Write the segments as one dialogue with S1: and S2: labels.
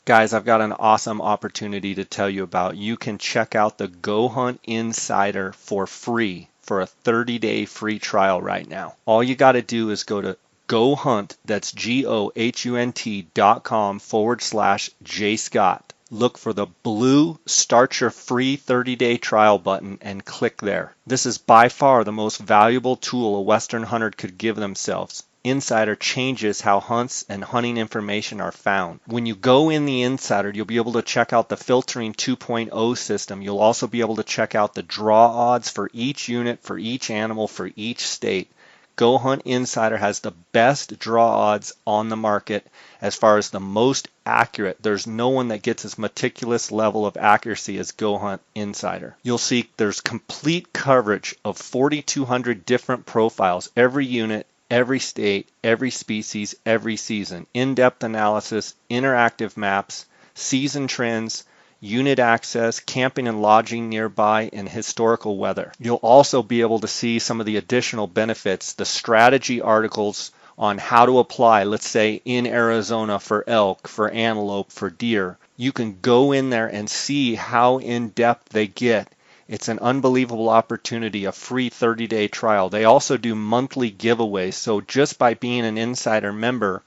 S1: Guys, I've got an awesome opportunity to tell you about. You can check out the Go Hunt Insider for free for a 30-day free trial right now. All you got to do is go to GoHunt, that's GOHUNT.com/JScott. Look for the blue Start Your Free 30-Day Trial button and click there. This is by far the most valuable tool a Western hunter could give themselves. Insider changes how hunts and hunting information are found. When you go in the Insider, you'll be able to check out the Filtering 2.0 system. You'll also be able to check out the draw odds for each unit, for each animal, for each state. Go Hunt Insider has the best draw odds on the market as far as the most accurate. There's no one that gets as meticulous level of accuracy as Go Hunt Insider. You'll see there's complete coverage of 4,200 different profiles, every unit, every state, every species, every season. In-depth analysis, interactive maps, season trends, unit access, camping and lodging nearby, and historical weather. You'll also be able to see some of the additional benefits, the strategy articles on how to apply, let's say in Arizona for elk, for antelope, for deer. You can go in there and see how in-depth they get. It's an unbelievable opportunity, a free 30-day trial. They also do monthly giveaways, so just by being an Insider member,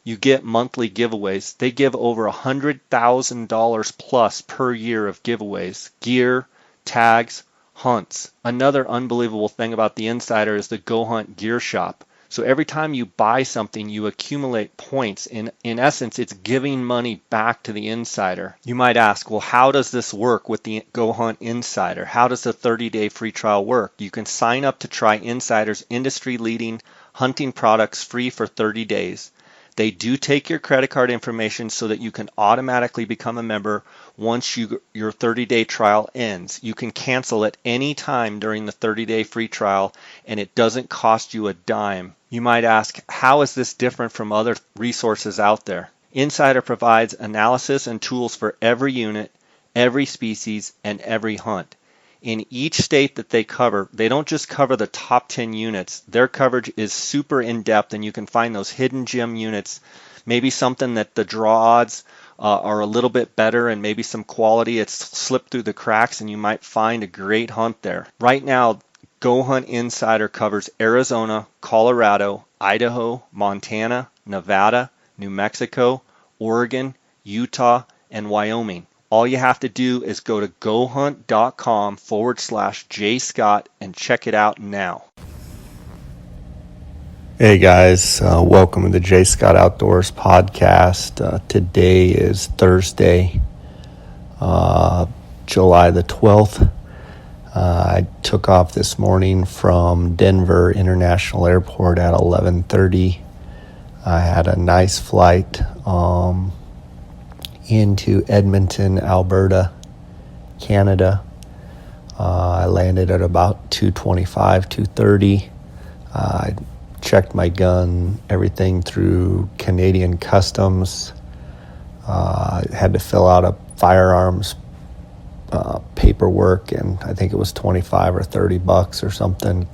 S1: you get monthly giveaways. They give over $100,000 plus per year of giveaways, gear, tags, hunts. Another unbelievable thing about the Insider is the Go Hunt Gear Shop. So every time you buy something, you accumulate points. In essence, it's giving money back to the Insider. You might ask, well, how does this work with the Go Hunt Insider? How does the 30-day free trial work? You can sign up to try Insider's industry-leading hunting products free for 30 days. They do take your credit card information so that you can automatically become a member once your 30-day trial ends. You can cancel at any time during the 30-day free trial, and it doesn't cost you a dime. You might ask, how is this different from other resources out there? Insider provides analysis and tools for every unit, every species, and every hunt. In each state that they cover, they don't just cover the top 10 units. Their coverage is super in-depth, and you can find those hidden gem units, maybe something that the draw odds are a little bit better and maybe some quality. It's slipped through the cracks, and you might find a great hunt there. Right now, Go Hunt Insider covers Arizona, Colorado, Idaho, Montana, Nevada, New Mexico, Oregon, Utah, and Wyoming. All you have to do is go to gohunt.com/JScott and check it out now.
S2: Hey guys, welcome to the J. Scott Outdoors podcast. Today is Thursday, July the 12th. I took off this morning from Denver International Airport at 11:30. I had a nice flight into Edmonton, Alberta, Canada. I landed at about 2:25, 2:30. I checked my gun, everything through Canadian Customs. I had to fill out a firearms paperwork, and I think it was $25 or $30 or something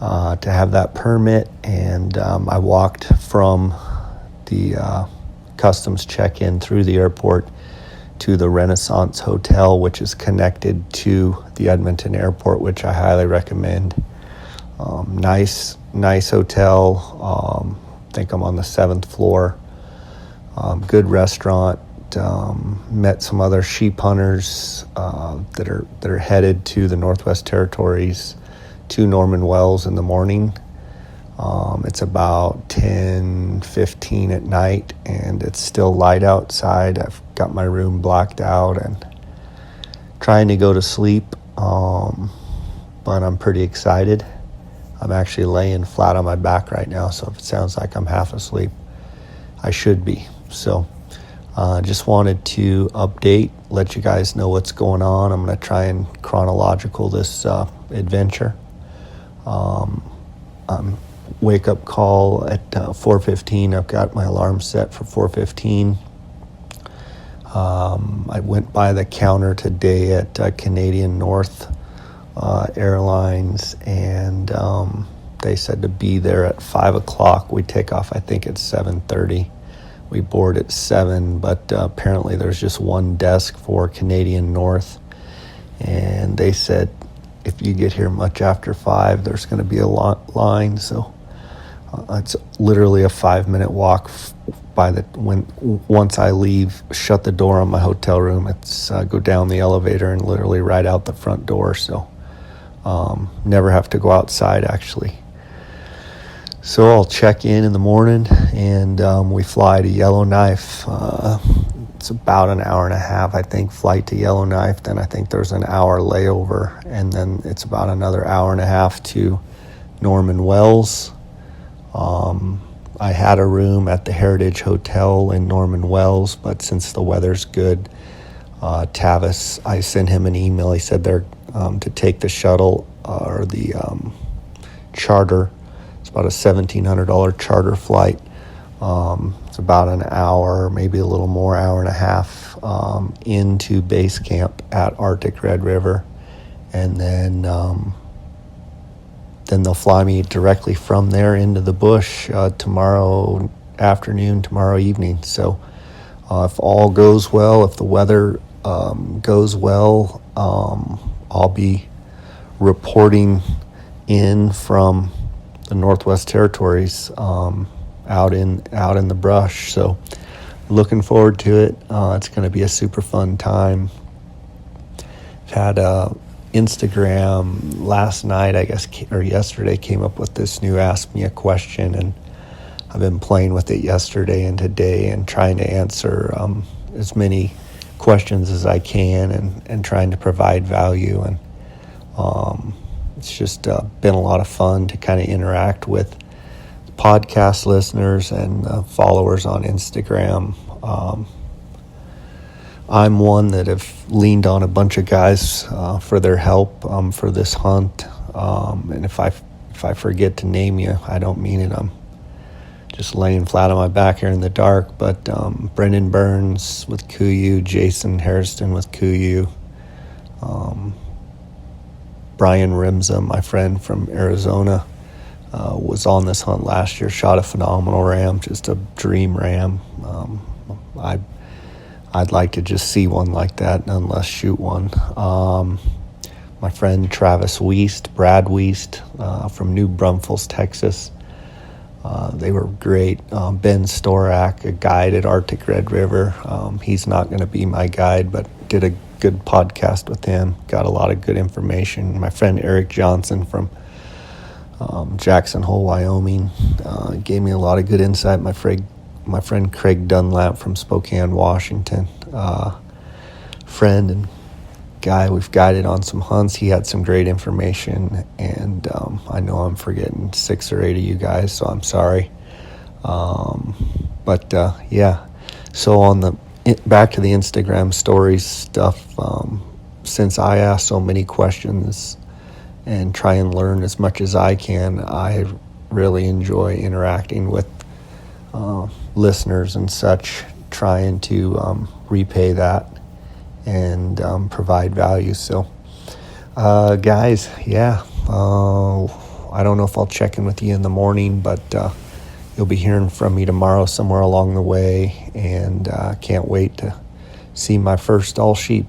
S2: to have that permit. And I walked from the customs check-in through the airport to the Renaissance Hotel, which is connected to the Edmonton Airport, which I highly recommend. Nice hotel. I think I'm on the 7th floor. Good restaurant. Met some other sheep hunters that are headed to the Northwest Territories to Norman Wells in the morning. It's about 10:15 at night, and it's still light outside. I've got my room blocked out and trying to go to sleep, but I'm pretty excited. I'm actually laying flat on my back right now, so if it sounds like I'm half asleep, I should be. So just wanted to update, let you guys know what's going on. I'm going to try and chronological this adventure. Wake up call at 4:15. I've got my alarm set for 4:15. I went by the counter today at Canadian North Airlines, and they said to be there at 5 o'clock. We take off, I think, at 7:30. We board at 7, but apparently there's just one desk for Canadian North. And they said if you get here much after 5, there's going to be a line. So it's literally a 5-minute walk once I leave, shut the door on my hotel room. It's go down the elevator and literally right out the front door. So never have to go outside actually. So I'll check in the morning, and we fly to Yellowknife. It's about an hour and a half, I think, flight to Yellowknife. Then I think there's an hour layover, and then it's about another hour and a half to Norman Wells. I had a room at the Heritage Hotel in Norman Wells, but since the weather's good, Tavis, I sent him an email. He said they're to take the shuttle or the charter. It's about a $1,700 charter flight. It's about an hour, maybe a little more, hour and a half into base camp at Arctic Red River, and then they'll fly me directly from there into the bush tomorrow afternoon, tomorrow evening. So if all goes well, if the weather goes well, I'll be reporting in from the Northwest Territories out in the brush. So looking forward to it. It's going to be a super fun time. I've had Instagram last night, I guess, or yesterday, came up with this new Ask Me a Question, and I've been playing with it yesterday and today and trying to answer as many questions as I can and trying to provide value. And it's just been a lot of fun to kind of interact with podcast listeners and followers on Instagram. I'm one that have leaned on a bunch of guys for their help for this hunt. And if I forget to name you, I don't mean it. I'm just laying flat on my back here in the dark. But Brendan Burns with Kuyu, Jason Hairston with Kuyu, Brian Rimza, my friend from Arizona, was on this hunt last year, shot a phenomenal ram, just a dream ram. I'd like to just see one like that, nonetheless shoot one. My friend Travis Wiest, Brad Wiest, from New Braunfels, Texas. They were great. Ben Storak, a guide at Arctic Red River. He's not going to be my guide, but did a good podcast with him. Got a lot of good information. My friend Eric Johnson from Jackson Hole, Wyoming, gave me a lot of good insight. My friend Craig Dunlap from Spokane, Washington, friend and guy we've guided on some hunts. He had some great information, and I know I'm forgetting 6 or 8 of you guys, so I'm sorry. But yeah, so back to the Instagram stories stuff, since I ask so many questions and try and learn as much as I can, I really enjoy interacting with listeners and such, trying to repay that and provide value. So guys, yeah, I don't know if I'll check in with you in the morning, but you'll be hearing from me tomorrow somewhere along the way, and can't wait to see my first Dall Sheep.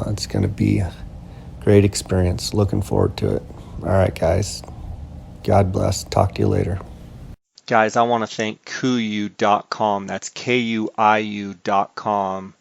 S2: It's going to be a great experience. Looking forward to it. All right, guys, God bless. Talk to you later.
S1: Guys, I want to thank Kuiu.com, that's KUIU.com,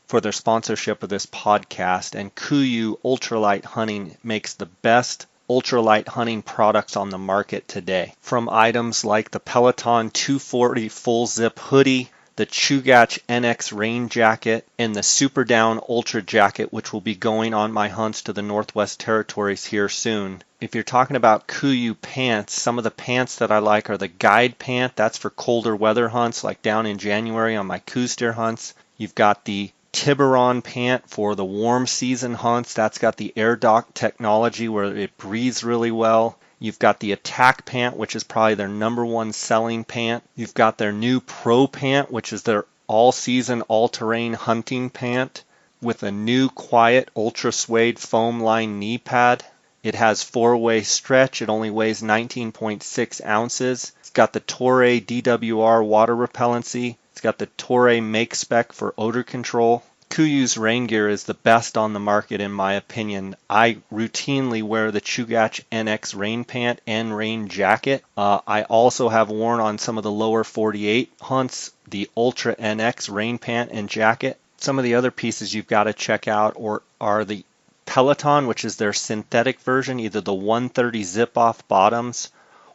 S1: for their sponsorship of this podcast. And Kuiu Ultralight Hunting makes the best ultralight hunting products on the market today. From items like the Peloton 240 full zip hoodie, the Chugach NX rain jacket, and the Super Down Ultra jacket, which will be going on my hunts to the Northwest Territories here soon. If you're talking about Kuiu pants, some of the pants that I like are the Guide pant. That's for colder weather hunts, like down in January on my Coues deer hunts. You've got the Tiburon pant for the warm season hunts. That's got the air dock technology where it breathes really well. You've got the Attack pant, which is probably their #1 selling pant. You've got their new Pro pant, which is their all-season, all-terrain hunting pant with a new quiet ultra suede foam lined knee pad. It has 4-way stretch. It only weighs 19.6 ounces. It's got the Toray DWR water repellency. It's got the Torre Make Spec for odor control. KUIU's rain gear is the best on the market in my opinion. I routinely wear the Chugach NX rain pant and rain jacket. I also have worn on some of the lower 48 hunts the Ultra NX rain pant and jacket. Some of the other pieces you've got to check out are the Peloton, which is their synthetic version, either the 130 zip-off bottoms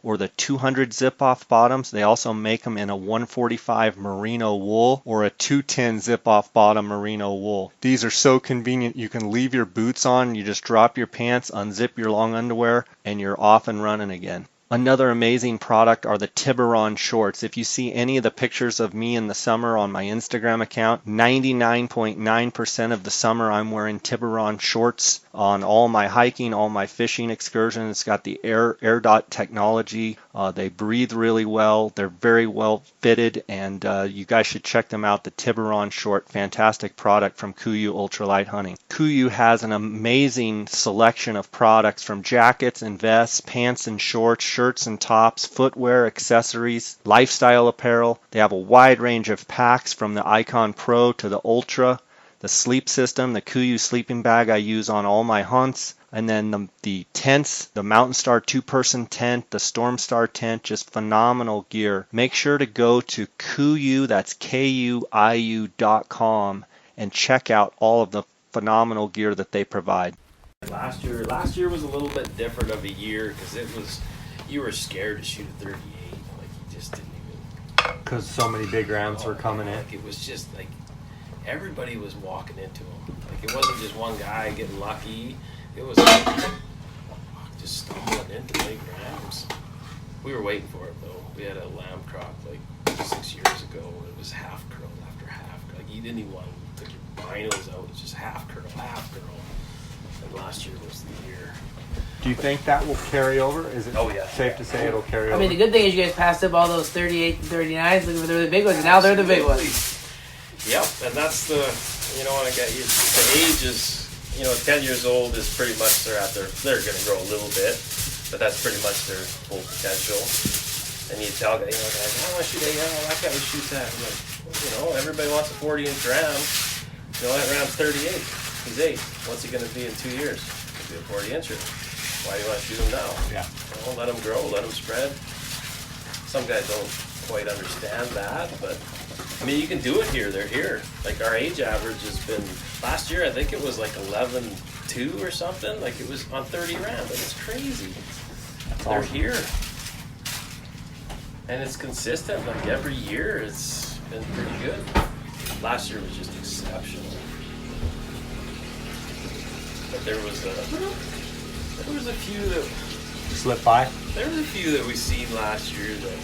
S1: or the 200 zip-off bottoms. They also make them in a 145 merino wool or a 210 zip-off bottom merino wool. These are so convenient. You can leave your boots on, you just drop your pants, unzip your long underwear, and you're off and running again. Another amazing product are the Tiburon shorts. If you see any of the pictures of me in the summer on my Instagram account, 99.9% of the summer I'm wearing Tiburon shorts on all my hiking, all my fishing excursions. It's got the air dot technology. They breathe really well. They're very well fitted, and you guys should check them out. The Tiburon short, fantastic product from KUIU Ultralight Hunting. KUIU has an amazing selection of products from jackets and vests, pants and shorts, shirts and tops, footwear, accessories, lifestyle apparel. They have a wide range of packs from the Icon Pro to the Ultra, the sleep system, the KUIU sleeping bag I use on all my hunts, and then the tents, the Mountain Star 2-person tent, the Storm Star tent, just phenomenal gear. Make sure to go to KUIU, that's KUIU.com, and check out all of the phenomenal gear that they provide.
S3: Last year was a little bit different of a year because you were scared to shoot a 38. Like you just didn't even.
S1: Because so many big rounds were coming in.
S3: Like it was just like everybody was walking into them. Like it wasn't just one guy getting lucky. It was like, just stumbling into big rounds. We were waiting for it though. We had a lamb crop like 6 years ago. It was half curl after half. Like you didn't even want to take your binos out. It was just half curl, half curl. And last year was the year.
S1: Do you think that will carry over? Is it safe to say it'll carry over?
S4: I mean, the good thing is you guys passed up all those 38 and 39s, looking for the big ones, and now they're the big ones.
S3: Yep, and that's the, when I get you, the age is, 10 years old is pretty much they're going to grow a little bit, but that's pretty much their full potential. And you tell guys, I want to shoot that guy would shoot that. I'm like, everybody wants a 40-inch round. That round's 38. He's 8. What's he going to be in 2 years? He'll be a 40-incher. Why do you want to shoot him now? Yeah. Let him grow, let him spread. Some guys don't quite understand that, but I mean, you can do it here. They're here. Like our age average has been, last year I think it was like 11.2 or something. Like it was on 30 rounds. Like it's crazy. They're here. And it's consistent. Like every year it's been pretty good. Last year was just exceptional. But there was a few that
S1: slipped by.
S3: There was a few that we seen last year that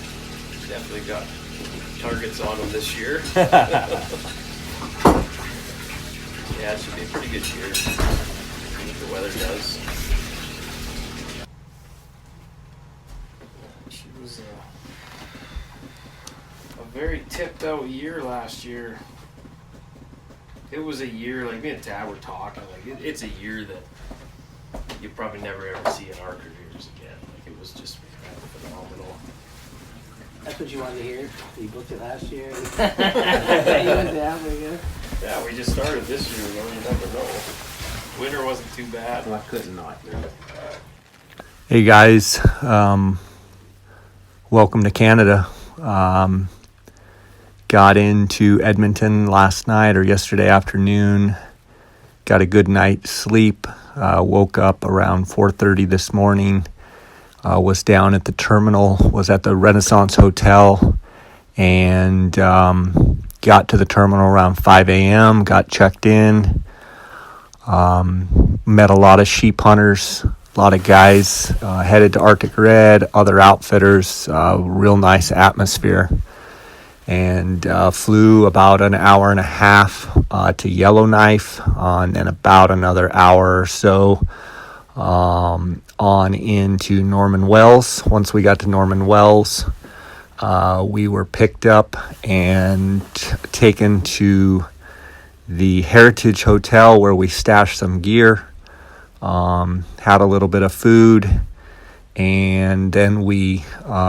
S3: definitely got targets on them this year. Yeah, it should be a pretty good year. If the weather does. She was a very tipped out year last year. It was a year, like me and Tad were talking, like it's a year that you probably never ever see in our careers again. Like it was just kind of phenomenal.
S4: That's what you wanted to hear. You booked it last year. You went down pretty good.
S3: Yeah, we just started this year, you never know. Winter wasn't too bad.
S5: Well, I couldn't not.
S2: Hey guys, welcome to Canada. Got into Edmonton last night or yesterday afternoon. Got a good night's sleep. Woke up around 4:30 this morning. Was down at the terminal, was at the Renaissance Hotel, and got to the terminal around 5 a.m., got checked in, met a lot of sheep hunters, a lot of guys headed to Arctic Red, other outfitters, real nice atmosphere, and flew about an hour and a half to Yellowknife, and then about another hour or so on into Norman Wells. Once we got to Norman Wells, we were picked up and taken to the Heritage Hotel where we stashed some gear, had a little bit of food, and then we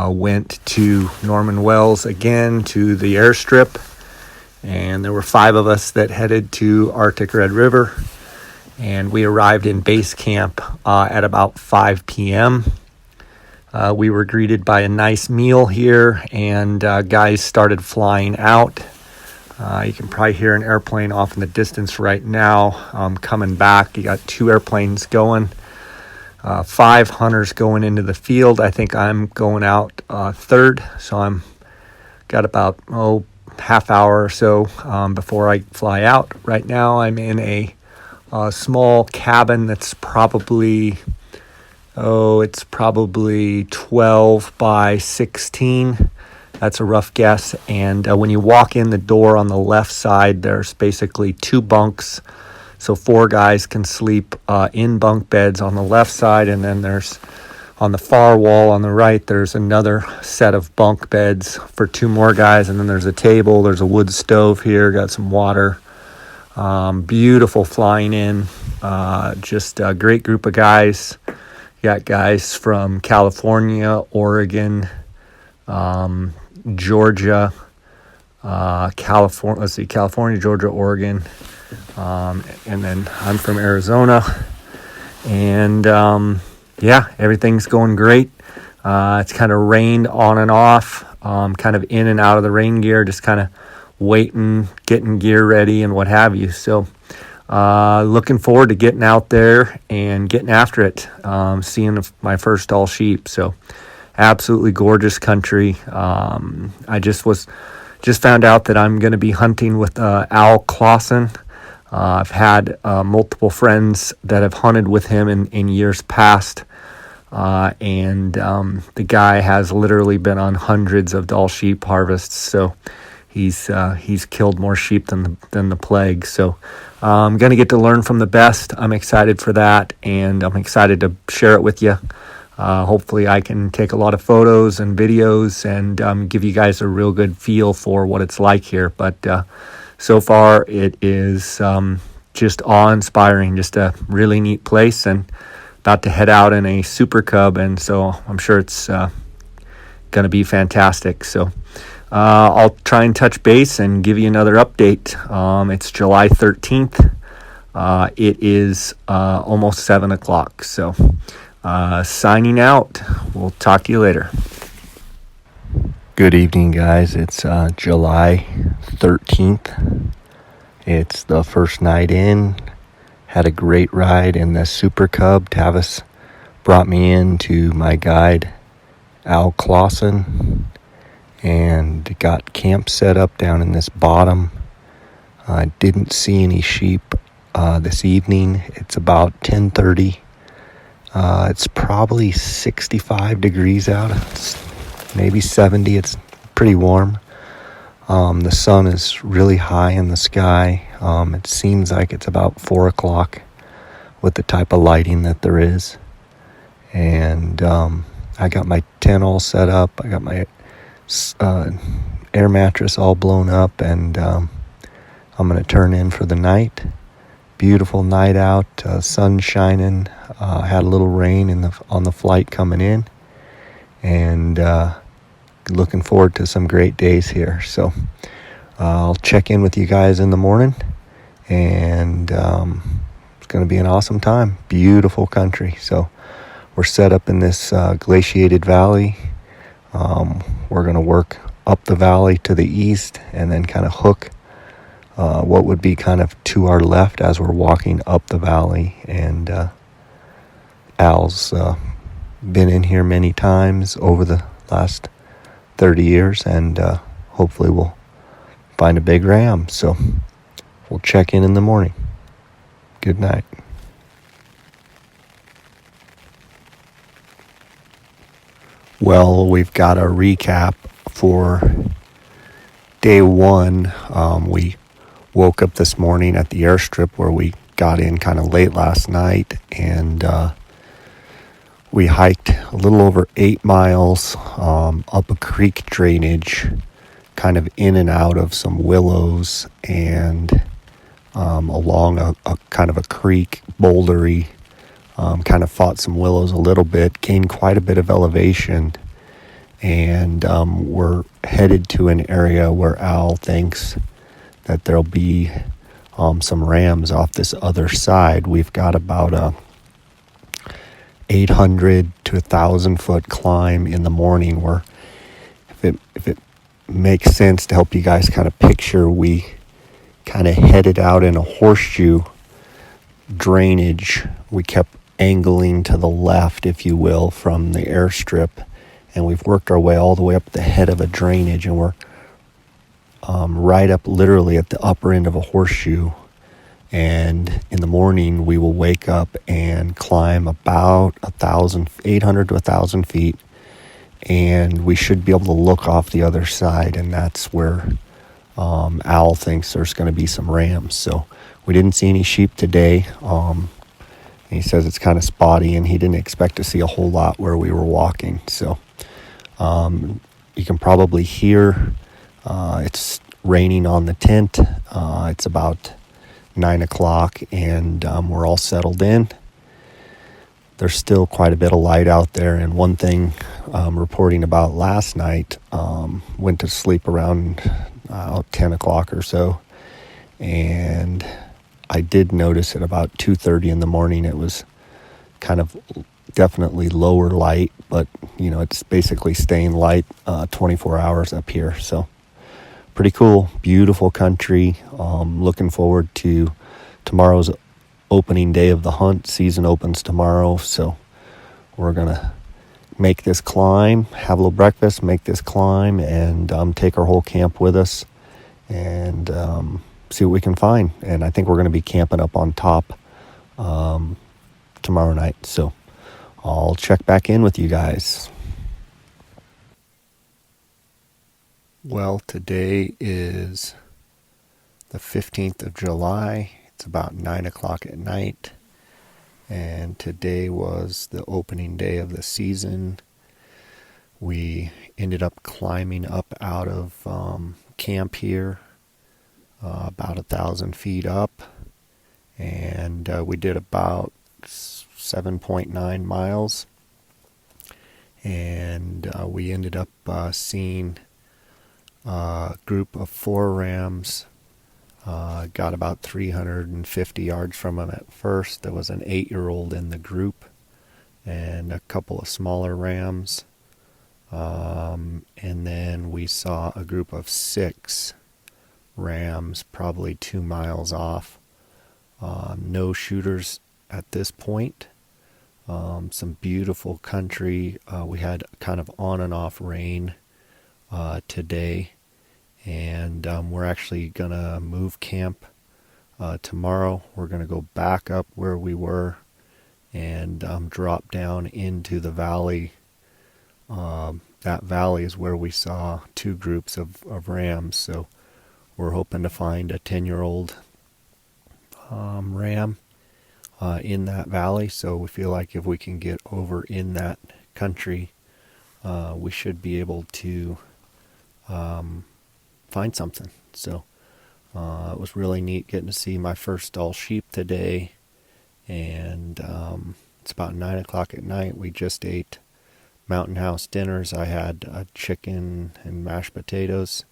S2: went to Norman Wells again to the airstrip and there were 5 of us that headed to Arctic Red River, and we arrived in base camp at about 5 p.m. We were greeted by a nice meal here, and guys started flying out. You can probably hear an airplane off in the distance right now coming back. You got 2 airplanes going, 5 hunters going into the field. I think I'm going out third, so I'm got about half hour or so before I fly out. Right now I'm in a small cabin that's probably 12 by 16. That's a rough guess. And when you walk in the door on the left side, there's basically 2 bunks. So 4 guys can sleep in bunk beds on the left side. And then there's on the far wall on the right, there's another set of bunk beds for 2 more guys. And then there's a table. There's a wood stove here. Got some water. Beautiful flying in. Just a great group of guys. Got guys from California, Oregon, Georgia, California, Georgia, Oregon, and then I'm from Arizona, and everything's going great. It's kind of rained on and off, kind of in and out of the rain gear, just kind of waiting, getting gear ready and what have you. So looking forward to getting out there and getting after it, seeing my first Dall sheep. So absolutely gorgeous country. I just found out that I'm going to be hunting with Al Clausen. I've had multiple friends that have hunted with him in years past, and the guy has literally been on hundreds of Dall sheep harvests. So he's killed more sheep than the plague. So I'm going to get to learn from the best. I'm excited for that, and I'm excited to share it with you. Hopefully I can take a lot of photos and videos and give you guys a real good feel for what it's like here. But so far it is just awe-inspiring, just a really neat place, and about to head out in a Super Cub, and so I'm sure it's going to be fantastic. So I'll try and touch base and give you another update. It's July 13th. It is almost 7 o'clock. So signing out. We'll talk to you later. Good evening, guys. It's July 13th. It's the first night in. Had a great ride in the Super Cub. Tavis brought me in to my guide, Al Clausen, and got camp set up down in this bottom. I didn't see any sheep this evening. It's about 10:30. It's probably 65 degrees out. It's maybe 70. It's pretty warm. The sun is really high in the sky. It seems like it's about 4 o'clock with the type of lighting that there is. And I got my tent all set up. I got my air mattress all blown up, and I'm going to turn in for the night. Beautiful night out, sun shining. Had a little rain on the flight coming in, and looking forward to some great days here. So I'll check in with you guys in the morning, and it's going to be an awesome time. Beautiful country. So we're set up in this glaciated valley. We're going to work up the valley to the east and then kind of hook what would be kind of to our left as we're walking up the valley. And Al's been in here many times over the last 30 years, and hopefully we'll find a big ram. So we'll check in the morning. Good night. Well, we've got a recap for day 1. We woke up this morning at the airstrip where we got in kind of late last night, and we hiked a little over 8 miles up a creek drainage, kind of in and out of some willows, and along a kind of a creek, bouldery, kind of fought some willows a little bit, gained quite a bit of elevation, and we're headed to an area where Al thinks that there'll be some rams off this other side. We've got about a 800 to 1,000 foot climb in the morning, where if it makes sense to help you guys kind of picture, we kind of headed out in a horseshoe drainage. We kept angling to the left, if you will, from the airstrip, and we've worked our way all the way up the head of a drainage, and we're right up literally at the upper end of a horseshoe. And in the morning we will wake up and climb about 800 to 1,000 feet, and we should be able to look off the other side, and that's where Al thinks there's going to be some rams. So we didn't see any sheep today. He says it's kind of spotty, and he didn't expect to see a whole lot where we were walking. So you can probably hear it's raining on the tent. It's about 9 o'clock, and we're all settled in. There's still quite a bit of light out there, and one thing reporting about last night, went to sleep around 10 o'clock or so, and I did notice at about 2:30 in the morning it was kind of definitely lower light, but it's basically staying light 24 hours up here. So pretty cool, beautiful country. Looking forward to tomorrow's opening day of the hunt. Season opens tomorrow, so we're gonna make this climb, have a little breakfast, make this climb, and take our whole camp with us, and see what we can find. And I think we're going to be camping up on top tomorrow night, so I'll check back in with you guys. Well, today is the 15th of July. It's about 9 o'clock at night, and today was the opening day of the season. We ended up climbing up out of camp here, about 1,000 feet up, and we did about 7.9 miles, and we ended up seeing a group of 4 rams. Got about 350 yards from them at first. There was an 8-year-old in the group and a couple of smaller rams. And then we saw a group of 6 rams probably 2 miles off. No shooters at this point. Some beautiful country. We had kind of on and off rain today. And we're actually going to move camp tomorrow. We're going to go back up where we were and drop down into the valley. That valley is where we saw 2 groups of rams. So we're hoping to find a 10-year-old ram in that valley. So we feel like if we can get over in that country, we should be able to find something. So it was really neat getting to see my first Dall Sheep today, and it's about 9 o'clock at night. We just ate Mountain House dinners. I had a chicken and mashed potatoes,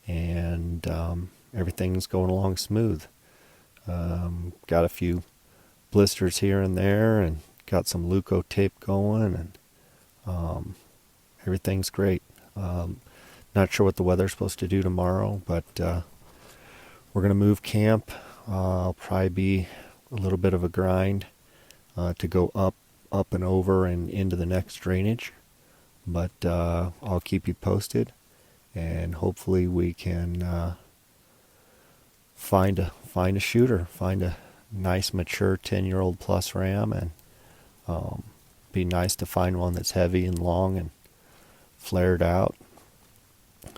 S2: and everything's going along smooth. Got a few blisters here and there, and got some Leuco tape going, and everything's great. Not sure what the weather's supposed to do tomorrow, but we're going to move camp. It'll probably be a little bit of a grind to go up and over and into the next drainage. But I'll keep you posted, and hopefully we can find a shooter, find a nice mature 10-year-old plus ram, and be nice to find one that's heavy and long and flared out.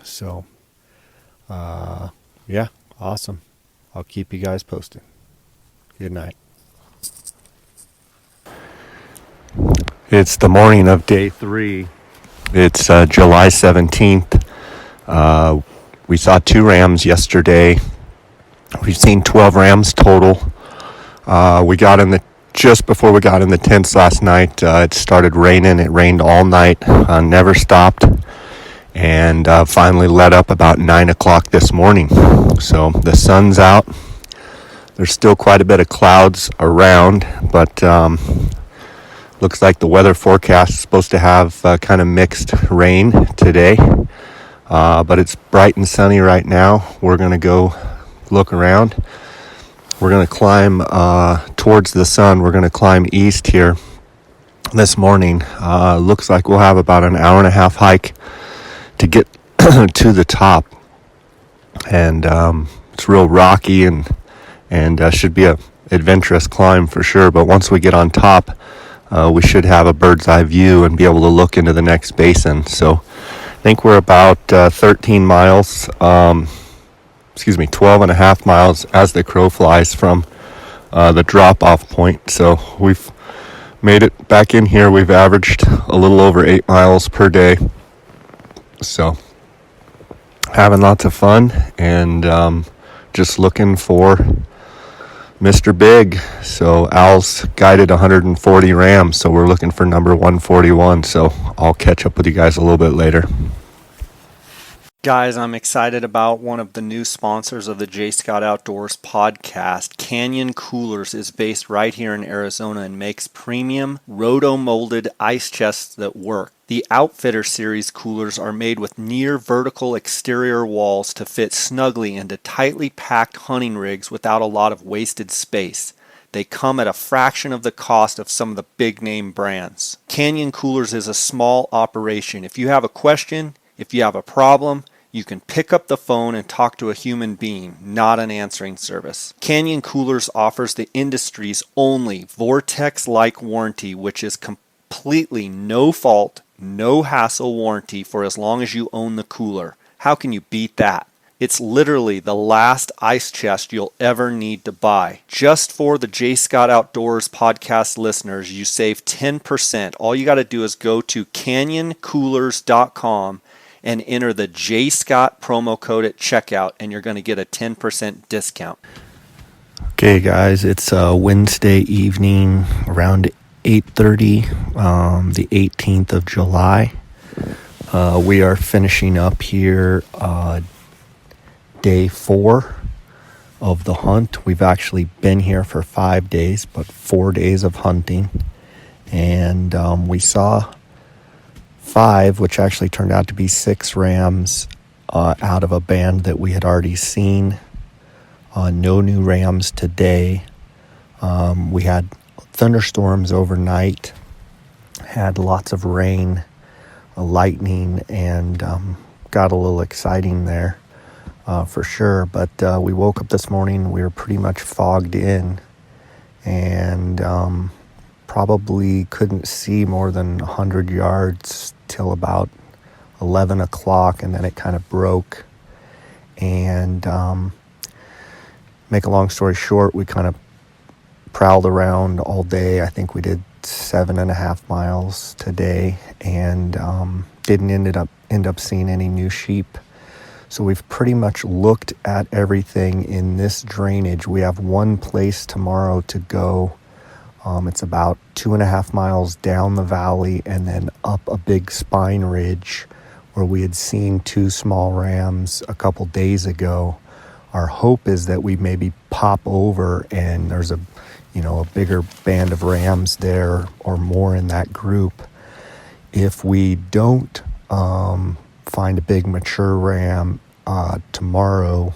S2: So, yeah, awesome. I'll keep you guys posted. Good night. It's the morning of day 3. It's July 17th. We saw 2 rams yesterday. We've seen 12 rams total. We got in just before we got in the tents last night. It started raining. It rained all night, never stopped. and finally let up about 9 o'clock this morning. So the sun's out. There's still quite a bit of clouds around, but looks like the weather forecast is supposed to have kind of mixed rain today. But it's bright and sunny right now. We're going to go look around. We're going to climb towards the sun. We're going to climb east here this morning. Looks like we'll have about an hour and a half hike to get to the top. And it's real rocky and should be a adventurous climb for sure. But once we get on top, we should have a bird's eye view and be able to look into the next basin. So I think we're about 13 miles, 12 and a half miles as the crow flies from the drop-off point. So we've made it back in here. We've averaged a little over 8 miles per day. So having lots of fun and just looking for Mr. Big. So Al's guided 140 rams, so we're looking for number 141. So I'll catch up with you guys a little bit later.
S1: Guys, I'm excited about one of the new sponsors of the J. Scott Outdoors podcast. Canyon Coolers is based right here in Arizona and makes premium roto-molded ice chests that work. The Outfitter Series coolers are made with near vertical exterior walls to fit snugly into tightly packed hunting rigs without a lot of wasted space. They come at a fraction of the cost of some of the big name brands. Canyon Coolers is a small operation. If you have a question, if you have a problem, you can pick up the phone and talk to a human being, not an answering service. Canyon Coolers offers the industry's only Vortex-like warranty, which is completely no fault, no hassle warranty for as long as you own the cooler. How can you beat that? It's literally the last ice chest you'll ever need to buy. Just for the J. Scott Outdoors podcast listeners, you save 10%. All you got to do is go to canyoncoolers.com and enter the J. Scott promo code at checkout, and you're going to get a 10% discount.
S2: Okay, guys, it's Wednesday evening around 8:30, the 18th of July. We are finishing up here day 4 of the hunt. We've actually been here for 5 days, but 4 days of hunting. And we saw 5, which actually turned out to be 6 rams out of a band that we had already seen. No new rams today. We had thunderstorms overnight, had lots of rain, lightning, and got a little exciting there for sure. But we woke up this morning, we were pretty much fogged in, and probably couldn't see more than 100 yards till about 11 o'clock, and then it kind of broke. And make a long story short, we kind of prowled around all day. I think we did 7.5 miles today, and didn't end up seeing any new sheep. So we've pretty much looked at everything in this drainage. We have one place tomorrow to go. It's about 2.5 miles down the valley and then up a big spine ridge where we had seen 2 small rams a couple days ago. Our hope is that we maybe pop over and there's a bigger band of rams there or more in that group. If we don't find a big mature ram tomorrow,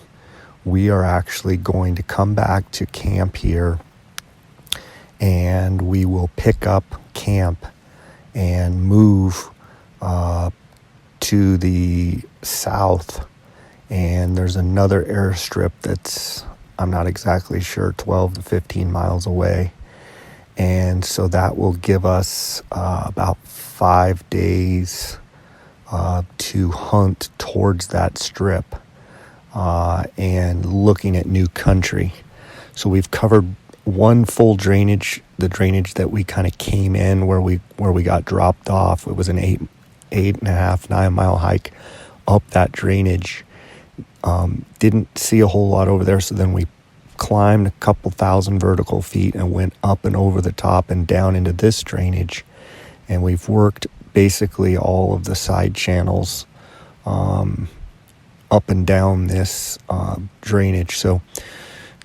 S2: we are actually going to come back to camp here, and we will pick up camp and move to the south. And there's another airstrip that's, I'm not exactly sure, 12 to 15 miles away. And so that will give us about 5 days to hunt towards that strip and looking at new country. So we've covered one full drainage, the drainage that we kind of came in where we got dropped off. It was an 9 mile hike up that drainage. Didn't see a whole lot over there, so then we climbed a couple thousand vertical feet and went up and over the top and down into this drainage. And we've worked basically all of the side channels up and down this drainage. So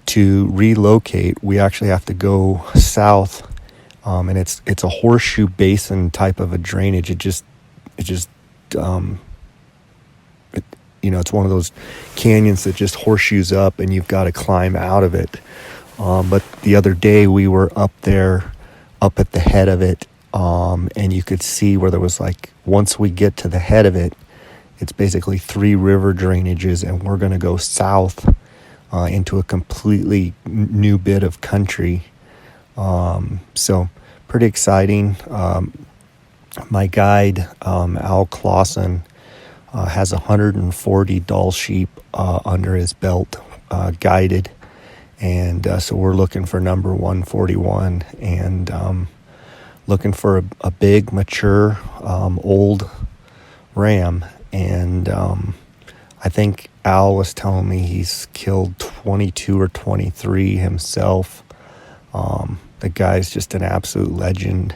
S2: to relocate, we actually have to go south, and it's a horseshoe basin type of a drainage. It's one of those canyons that just horseshoes up, and you've got to climb out of it. But the other day we were up there, up at the head of it, and you could see where there was once we get to the head of it, it's basically 3 river drainages, and we're going to go south into a completely new bit of country. So pretty exciting. My guide, Al Clausen, has 140 Dall sheep under his belt, guided. And so we're looking for number 141, and looking for a big, mature, old ram. And I think Al was telling me he's killed 22 or 23 himself. The guy's just an absolute legend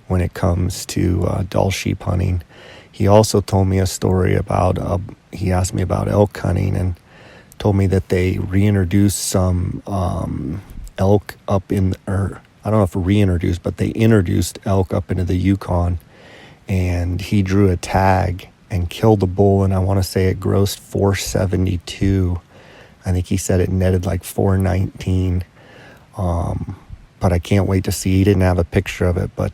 S2: when it comes to Dall sheep hunting. He also told me a story about, he asked me about elk hunting, and told me that they reintroduced some elk up or I don't know if reintroduced, but they introduced elk up into the Yukon, and he drew a tag and killed a bull, and I want to say it grossed $472. I think he said it netted like $419. But I can't wait to see. He didn't have a picture of it, but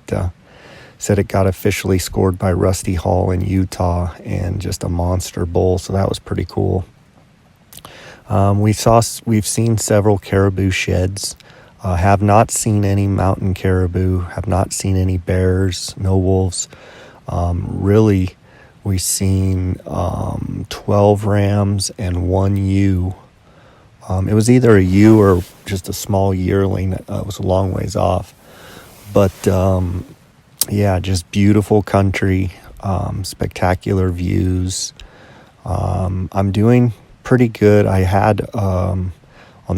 S2: said it got officially scored by Rusty Hall in Utah, and just a monster bull. So that was pretty cool. We've seen several caribou sheds. Have not seen any mountain caribou. Have not seen any bears. No wolves. Really, we've seen 12 rams and 1 ewe. It was either a ewe or just a small yearling. It was a long ways off. But yeah, just beautiful country, spectacular views. I'm doing pretty good. I had on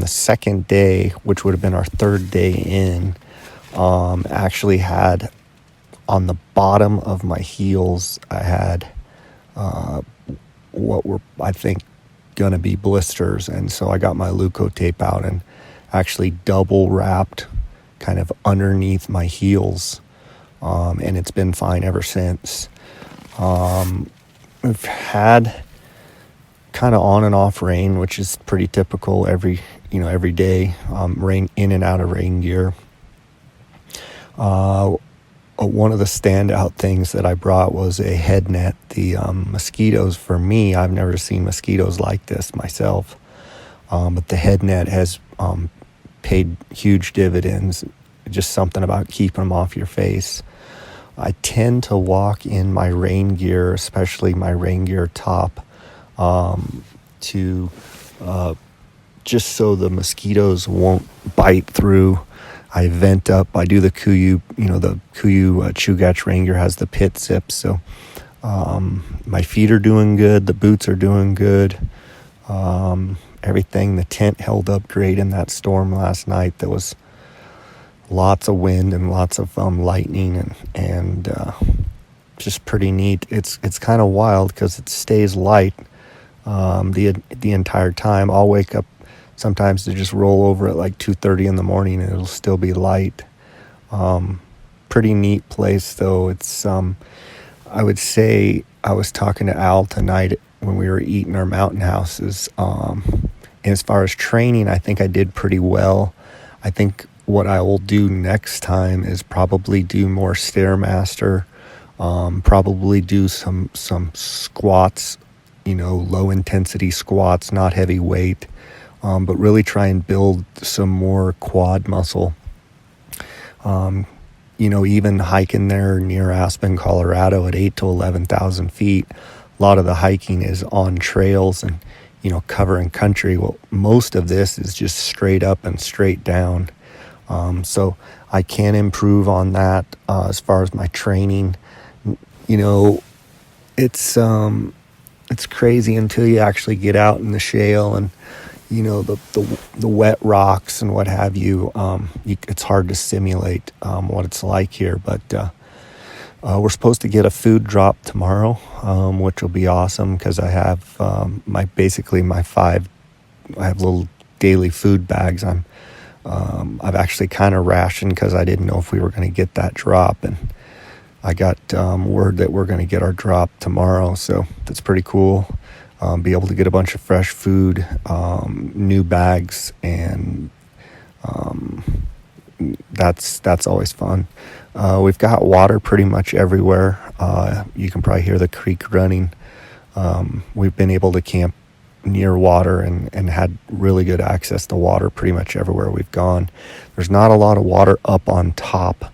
S2: the second day, which would have been our third day in, actually had on the bottom of my heels, I had what were, I think, gonna be blisters. And so I got my Leukotape out and actually double wrapped kind of underneath my heels, and it's been fine ever since. We've had kind of on and off rain, which is pretty typical every day. Rain in and out of rain gear. One of the standout things that I brought was a head net. The mosquitoes, for me, I've never seen mosquitoes like this myself, but the head net has paid huge dividends. Just something about keeping them off your face. I tend to walk in my rain gear, especially my rain gear top, to just so the mosquitoes won't bite through. I vent up. I do the Kuiu, the Kuiu Chugach rain gear has the pit zip. So my feet are doing good. The boots are doing good. Everything, the tent held up great in that storm last night. There was lots of wind and lots of lightning and just pretty neat. It's kind of wild because it stays light the entire time. I'll wake up sometimes to just roll over at like 2:30 in the morning and it'll still be light. Pretty neat place though. It's I would say, I was talking to Al tonight when we were eating our mountain houses. And as far as training, I think I did pretty well. I think what I will do next time is probably do more Stairmaster, probably do some squats, low intensity squats, not heavy weight, but really try and build some more quad muscle. Even hiking there near Aspen, Colorado at 8 to 11,000 feet, a lot of the hiking is on trails and, covering country. Well, most of this is just straight up and straight down. So I can improve on that as far as my training. It's crazy until you actually get out in the shale and, the wet rocks and what have you. It's hard to simulate what it's like here. But We're supposed to get a food drop tomorrow, which will be awesome because I have my 5. I have little daily food bags. I've actually kind of rationed because I didn't know if we were going to get that drop, and I got word that we're going to get our drop tomorrow, so that's pretty cool. Be able to get a bunch of fresh food, new bags, and that's always fun. We've got water pretty much everywhere. You can probably hear the creek running. We've been able to camp near water and had really good access to water pretty much everywhere we've gone. There's not a lot of water up on top,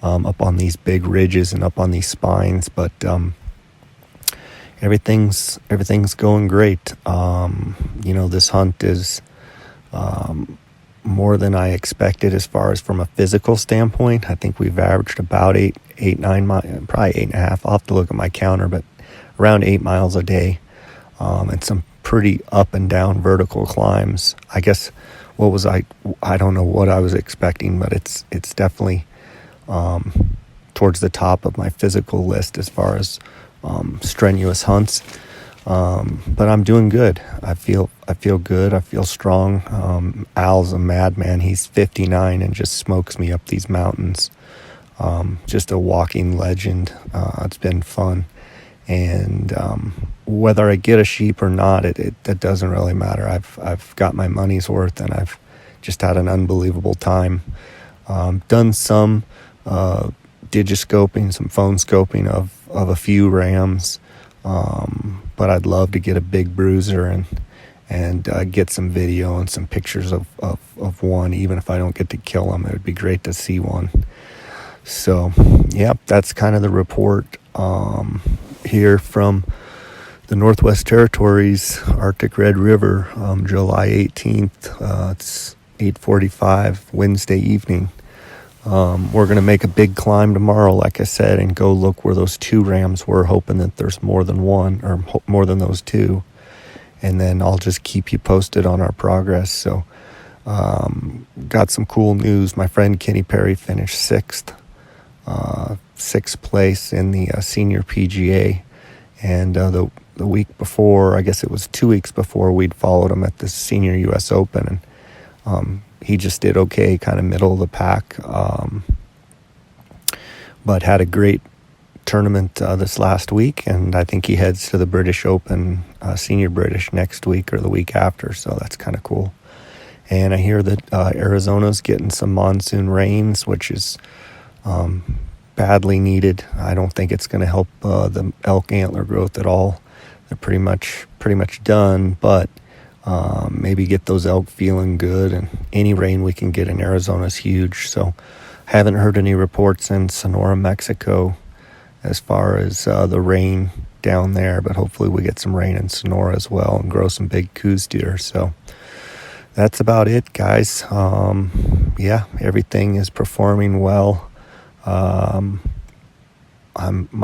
S2: up on these big ridges and up on these spines, but everything's going great. This hunt is more than I expected as far as from a physical standpoint. I think we've averaged about 9 miles, probably 8.5. I'll have to look at my counter, but around 8 miles a day, and some pretty up and down vertical climbs. I guess I don't know what I was expecting, but it's definitely towards the top of my physical list as far as strenuous hunts. But I'm doing good. I feel good. I feel strong. Al's a madman. He's 59 and just smokes me up these mountains. Just a walking legend. It's been fun. And whether I get a sheep or not, it doesn't really matter. I've got my money's worth, and I've just had an unbelievable time. Done some digiscoping, some phone scoping of a few rams. But I'd love to get a big bruiser and get some video and some pictures of one. Even if I don't get to kill them, it would be great to see one. So, yeah, that's kind of the report here from the Northwest Territories, Arctic Red River, July 18th. It's 8:45 Wednesday evening. We're going to make a big climb tomorrow, like I said, and go look where those 2 rams were, hoping that there's more than one or more than those 2. And then I'll just keep you posted on our progress. So, got some cool news. My friend Kenny Perry finished 6th place in the senior PGA. And the week before, I guess it was 2 weeks before, we'd followed him at the senior U.S. Open. And he just did okay, kind of middle of the pack, but had a great tournament this last week, and I think he heads to the British Open, Senior British, next week or the week after, so that's kind of cool. And I hear that Arizona's getting some monsoon rains, which is badly needed. I don't think it's going to help the elk antler growth at all. They're pretty much done, but maybe get those elk feeling good, and any rain we can get in Arizona is huge. So haven't heard any reports in Sonora, Mexico as far as the rain down there, but hopefully we get some rain in Sonora as well and grow some big coos deer. So that's about it, guys. Yeah, everything is performing well. My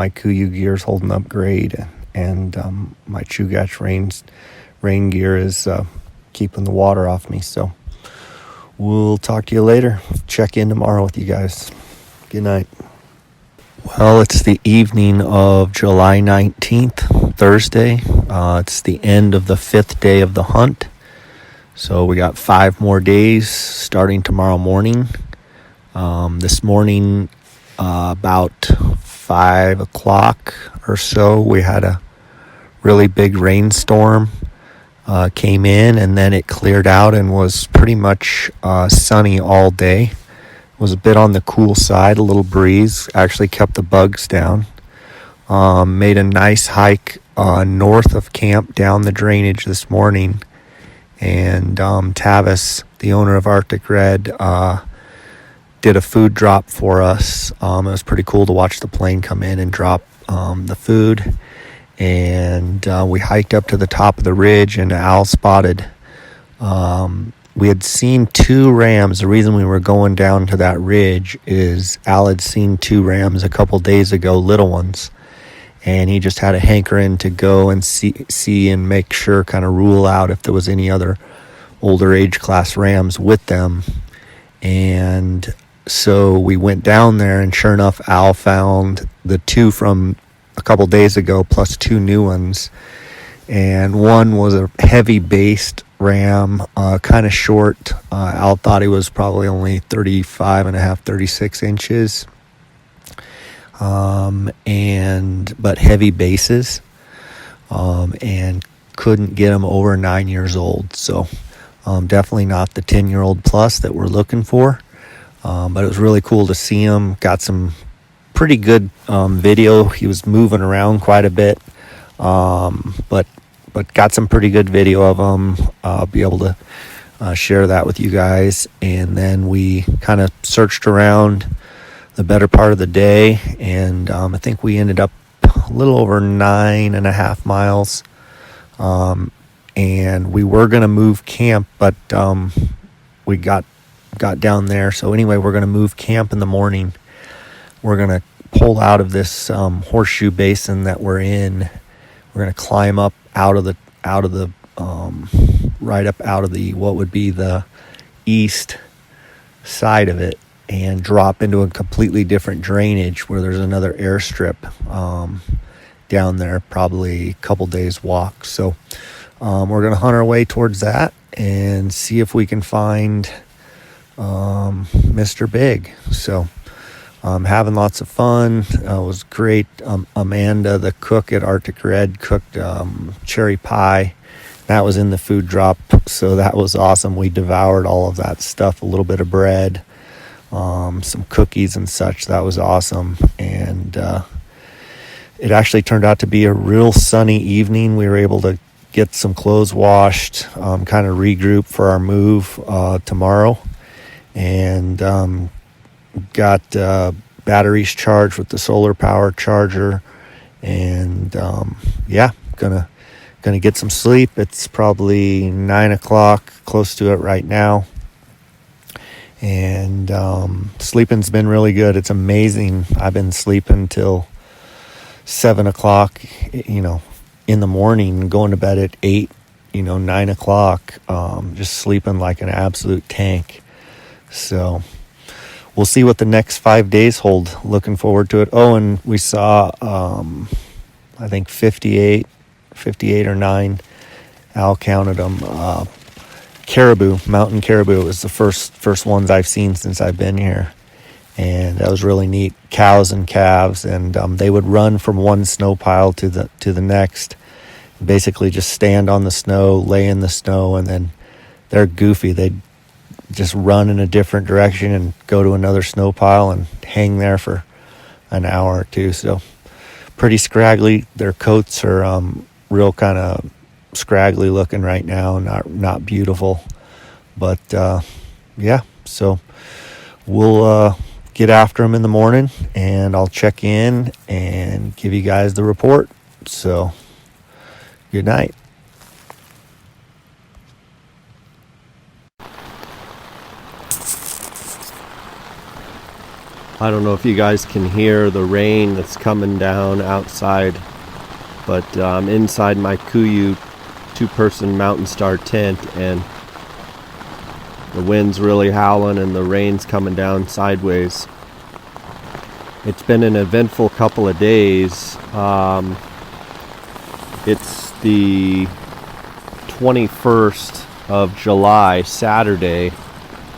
S2: Kuiu gear's holding up great, and my Chugach rain gear is keeping the water off me. So we'll talk to you later. Check in tomorrow with you guys. Good night. Well, it's the evening of July 19th, Thursday. It's the end of the 5th day of the hunt. So we got 5 more days starting tomorrow morning. This morning, about 5 o'clock or so, we had a really big rainstorm. Came in, and then it cleared out and was pretty much sunny all day. It was a bit on the cool side, a little breeze, actually kept the bugs down. Made a nice hike north of camp down the drainage this morning, and Tavis, the owner of Arctic Red, did a food drop for us. It was pretty cool to watch the plane come in and drop the food. And we hiked up to the top of the ridge, and Al spotted. We had seen 2 rams. The reason we were going down to that ridge is Al had seen 2 rams a couple days ago, little ones, and he just had a hankering to go and see and make sure, kind of rule out if there was any other older age class rams with them. And So we went down there, and sure enough, Al found the 2 from a couple days ago plus 2 new ones. And one was a heavy based ram, kind of short. Al thought he was probably only 35 and a half, 36 inches. But heavy bases, and couldn't get them over 9 years old. So definitely not the 10-year-old plus that we're looking for. But it was really cool to see him. Got some pretty good video. He was moving around quite a bit, but got some pretty good video of him. I'll be able to share that with you guys. And then we kind of searched around the better part of the day, and I think we ended up a little over 9.5 miles. And we were going to move camp, but we got down there. So anyway, we're going to move camp in the morning. We're going to pull out of this horseshoe basin that we're in. We're going to climb up out of the right up out of the what would be the east side of it, and drop into a completely different drainage where there's another airstrip down there, probably a couple days walk. So we're going to hunt our way towards that and see if we can find Mr. Big. So having lots of fun. It was great. Amanda, the cook at Arctic Red, cooked cherry pie. That was in the food drop, so that was awesome. We devoured all of that stuff, a little bit of bread, some cookies and such. That was awesome. And it actually turned out to be a real sunny evening. We were able to get some clothes washed, kind of regroup for our move tomorrow, and got batteries charged with the solar power charger. And gonna get some sleep. It's probably 9 o'clock, close to it right now. And sleeping's been really good. It's amazing. I've been sleeping till 7 o'clock, in the morning, going to bed at 8, 9 o'clock, just sleeping like an absolute tank. So we'll see what the next 5 days hold. Looking forward to it. Oh, and we saw, I think 58 or 9. Al counted them. Caribou, mountain caribou. It was the first ones I've seen since I've been here. And that was really neat. Cows and calves, and they would run from one snow pile to the next. Basically just stand on the snow, lay in the snow, and then they're goofy. They'd just run in a different direction and go to another snow pile and hang there for an hour or two. So pretty scraggly. Their coats are real kind of scraggly looking right now, not beautiful. But so we'll get after them in the morning, and I'll check in and give you guys the report. So good night. I don't know if you guys can hear the rain that's coming down outside, but I'm inside my Kuyu 2-person Mountain Star tent, and the wind's really howling and the rain's coming down sideways. It's been an eventful couple of days. It's the 21st of July, Saturday,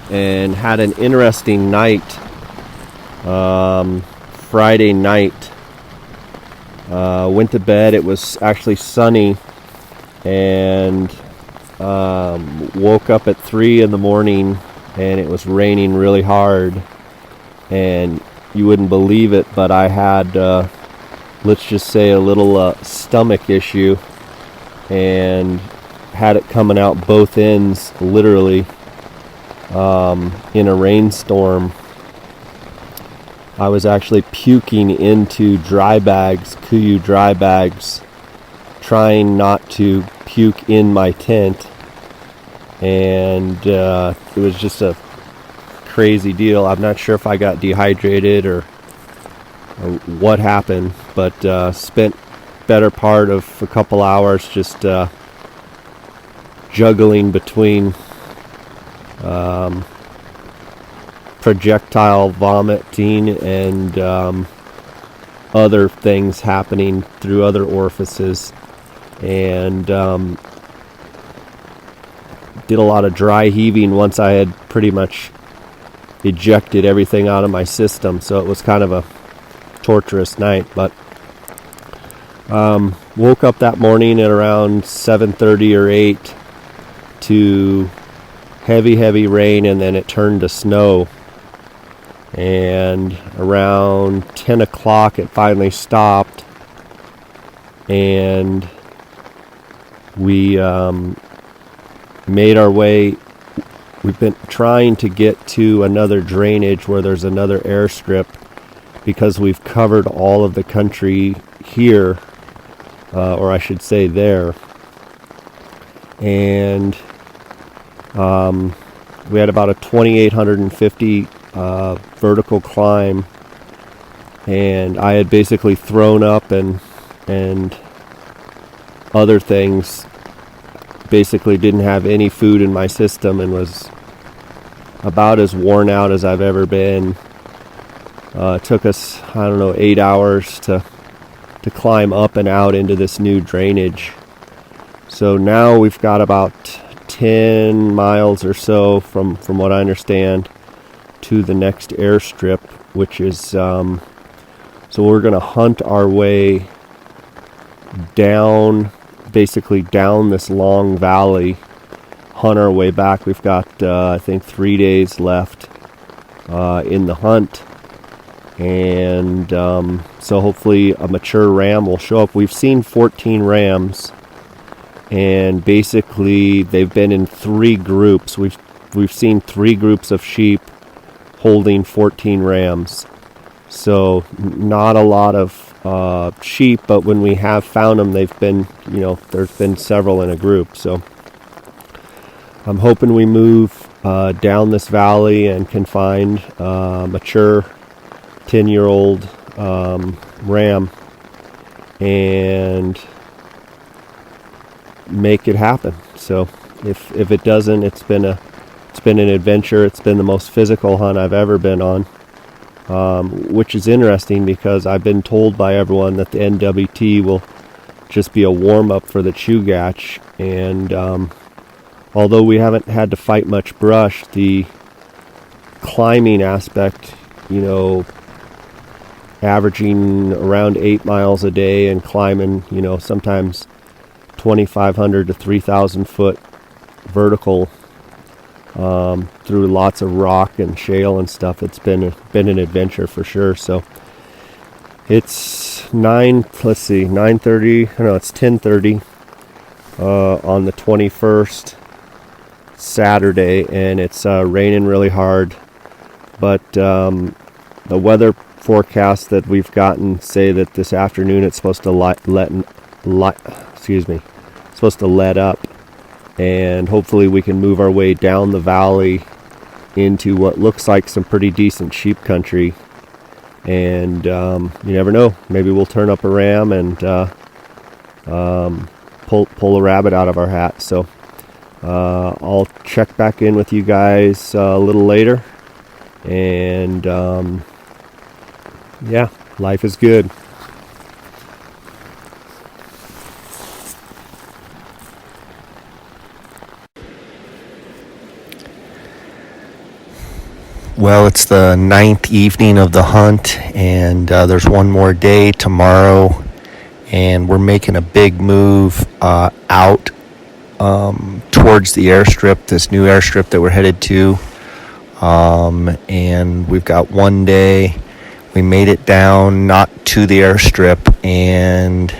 S2: and had an interesting night. Friday night, went to bed. It was actually sunny, and woke up at 3 in the morning, and it was raining really hard. And you wouldn't believe it, but I had let's just say a little stomach issue, and had it coming out both ends, literally, in a rainstorm. I was actually puking into dry bags, Kuyu dry bags, trying not to puke in my tent. And it was just a crazy deal. I'm not sure if I got dehydrated or what happened, but spent better part of a couple hours just juggling between projectile vomiting and other things happening through other orifices, and did a lot of dry heaving once I had pretty much ejected everything out of my system. So it was kind of a torturous night, but woke up that morning at around 7:30 or 8 to heavy rain, and then it turned to snow. And around 10 o'clock it finally stopped, and we made our way. We've been trying to get to another drainage where there's another airstrip, because we've covered all of the country here, or I should say there. And we had about a 2,850 vertical climb, and I had basically thrown up and other things. Basically didn't have any food in my system and was about as worn out as I've ever been. It took us, 8 hours to climb up and out into this new drainage. So now we've got about 10 miles or so from what I understand to the next airstrip, which is so we're going to hunt our way down, basically down this long valley, hunt our way back. We've got I think 3 days left in the hunt, and so hopefully a mature ram will show up. We've seen 14 rams, and basically they've been in 3 groups. We've seen 3 groups of sheep holding 14 rams. So not a lot of sheep, but when we have found them, they've been, there's been several in a group. So I'm hoping we move down this valley and can find mature 10-year-old ram and make it happen. So if it doesn't, it's been an adventure. It's been the most physical hunt I've ever been on, which is interesting because I've been told by everyone that the NWT will just be a warm-up for the Chugach, and although we haven't had to fight much brush, the climbing aspect, averaging around 8 miles a day and climbing, sometimes 2,500 to 3,000 foot vertical through lots of rock and shale and stuff. It's been an adventure for sure. So it's 10:30 on the 21st, Saturday, and it's raining really hard, but the weather forecast that we've gotten say that this afternoon it's supposed to supposed to let up, and hopefully we can move our way down the valley into what looks like some pretty decent sheep country. And you never know, maybe we'll turn up a ram and pull a rabbit out of our hat. So I'll check back in with you guys a little later, and life is good.
S1: Well, it's the 9th evening of the hunt, and there's one more day tomorrow, and we're making a big move out towards the airstrip, this new airstrip that we're headed to, and we've got one day. We made it down, not to the airstrip, and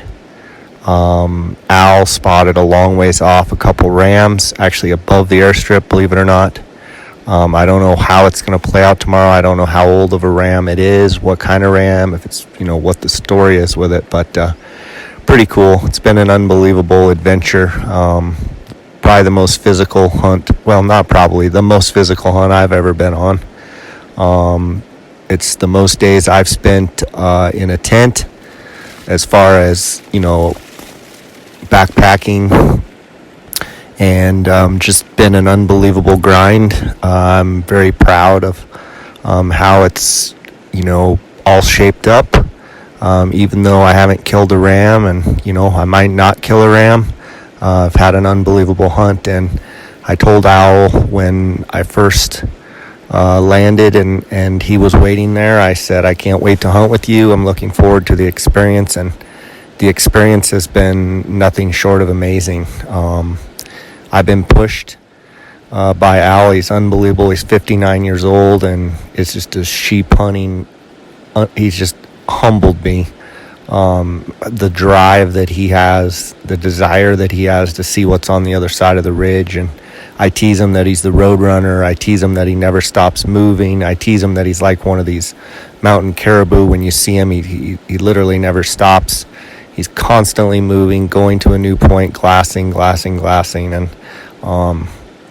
S1: Al spotted a long ways off a couple rams, actually above the airstrip, believe it or not. I don't know how it's going to play out tomorrow. I don't know how old of a ram it is, what kind of ram, if it's, what the story is with it, but pretty cool. It's been an unbelievable adventure. Probably the most physical hunt, well, not probably, the most physical hunt I've ever been on. It's the most days I've spent in a tent, as far as, backpacking, and just been an unbelievable grind. I'm very proud of
S2: how it's, all shaped up. Even though I haven't killed a ram, and, I might not kill a ram, I've had an unbelievable hunt. And I told Owl when I first landed and he was waiting there, I said, I can't wait to hunt with you. I'm looking forward to the experience. And the experience has been nothing short of amazing. I've been pushed by Al. He's unbelievable. He's 59 years old, and it's just a sheep hunting. He's just humbled me. The drive that he has, the desire that he has to see what's on the other side of the ridge. And I tease him that he's the road runner. I tease him that he never stops moving. I tease him that he's like one of these mountain caribou. When you see him, he literally never stops. He's constantly moving, going to a new point, glassing. And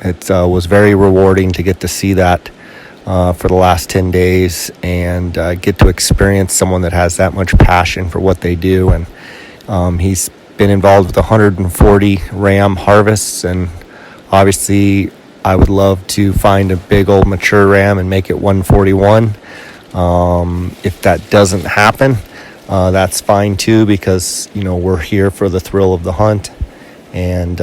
S2: it was very rewarding to get to see that for the last 10 days and get to experience someone that has that much passion for what they do. And he's been involved with 140 ram harvests, and obviously I would love to find a big old mature ram and make it 141. If that doesn't happen, that's fine too, because we're here for the thrill of the hunt. And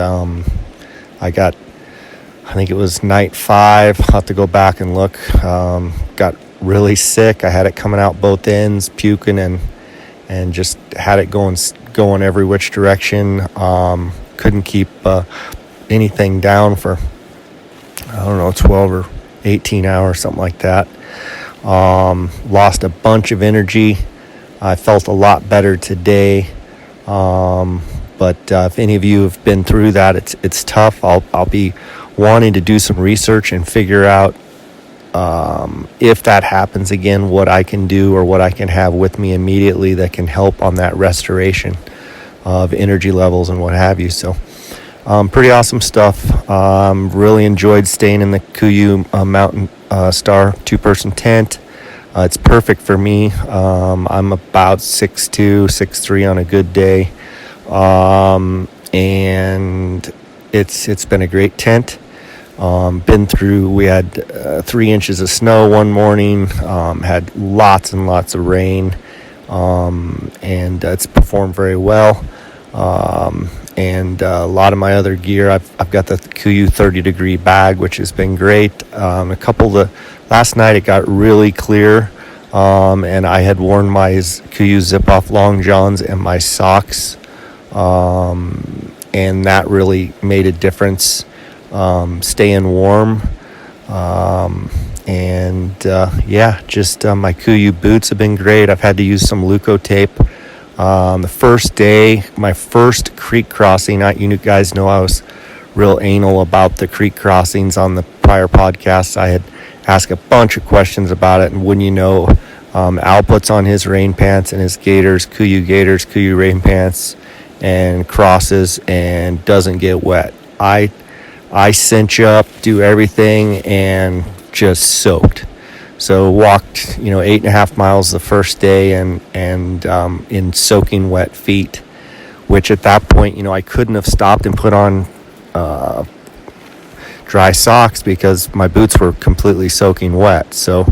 S2: I think it was night 5. I'll have to go back and look. Got really sick. I had it coming out both ends, puking, and just had it going every which direction. Couldn't keep anything down for 12 or 18 hours, something like that. Lost a bunch of energy. I felt a lot better today. But if any of you have been through that, it's tough. I'll be wanting to do some research and figure out if that happens again, what I can do or what I can have with me immediately that can help on that restoration of energy levels and what have you. So pretty awesome stuff. Really enjoyed staying in the Kuyu Mountain Star 2-person tent. It's perfect for me. I'm about 6'2", 6'3" on a good day. And it's been a great tent. We had 3 inches of snow one morning, had lots and lots of rain, and it's performed very well. And a lot of my other gear, I've got the Kuyu 30-degree bag, which has been great. Last night it got really clear, and I had worn my Kuyu zip-off long johns and my socks, and that really made a difference. Staying warm, my Kuyu boots have been great. I've had to use some Leuco tape. The first day, my first creek crossing, you guys know I was real anal about the creek crossings on the prior podcasts. I had asked a bunch of questions about it, and wouldn't you know, Al puts on his rain pants and his Kuyu rain pants, and crosses and doesn't get wet. I cinch up, do everything, and just soaked. So walked, 8.5 miles the first day, and in soaking wet feet, which at that point, I couldn't have stopped and put on dry socks because my boots were completely soaking wet. So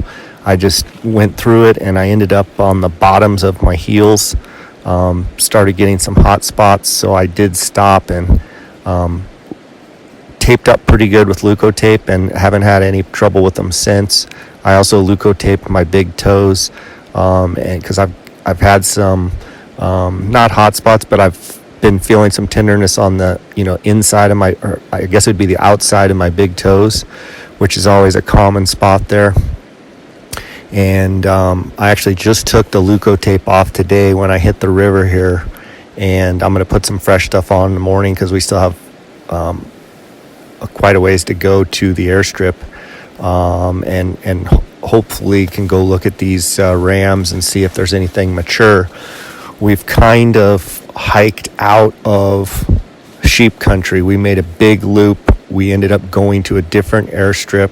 S2: I just went through it, and I ended up on the bottoms of my heels. Started getting some hot spots, so I did stop and taped up pretty good with Leuco tape, and haven't had any trouble with them since. I also Leuco taped my big toes, and because I've had some not hot spots, but I've been feeling some tenderness on the inside of or I guess it'd be the outside of my big toes, which is always a common spot there. And I actually just took the Leuco tape off today when I hit the river here, and I'm going to put some fresh stuff on in the morning because we still have quite a ways to go to the airstrip, and hopefully can go look at these rams and see if there's anything mature. We've kind of hiked out of sheep country. We made a big loop. We ended up going to a different airstrip,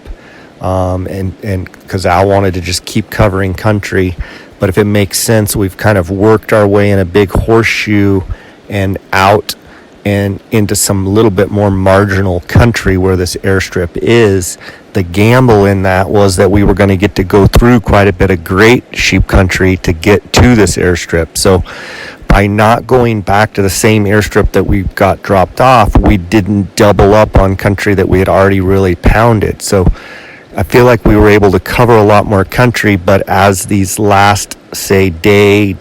S2: and because Al wanted to just keep covering country, but if it makes sense, we've kind of worked our way in a big horseshoe and out and into some little bit more marginal country where this airstrip is. The gamble in that was that we were going to get to go through quite a bit of great sheep country to get to this airstrip. So by not going back to the same airstrip that we got dropped off, we didn't double up on country that we had already really pounded. So I feel like we were able to cover a lot more country, but as these last, say, day,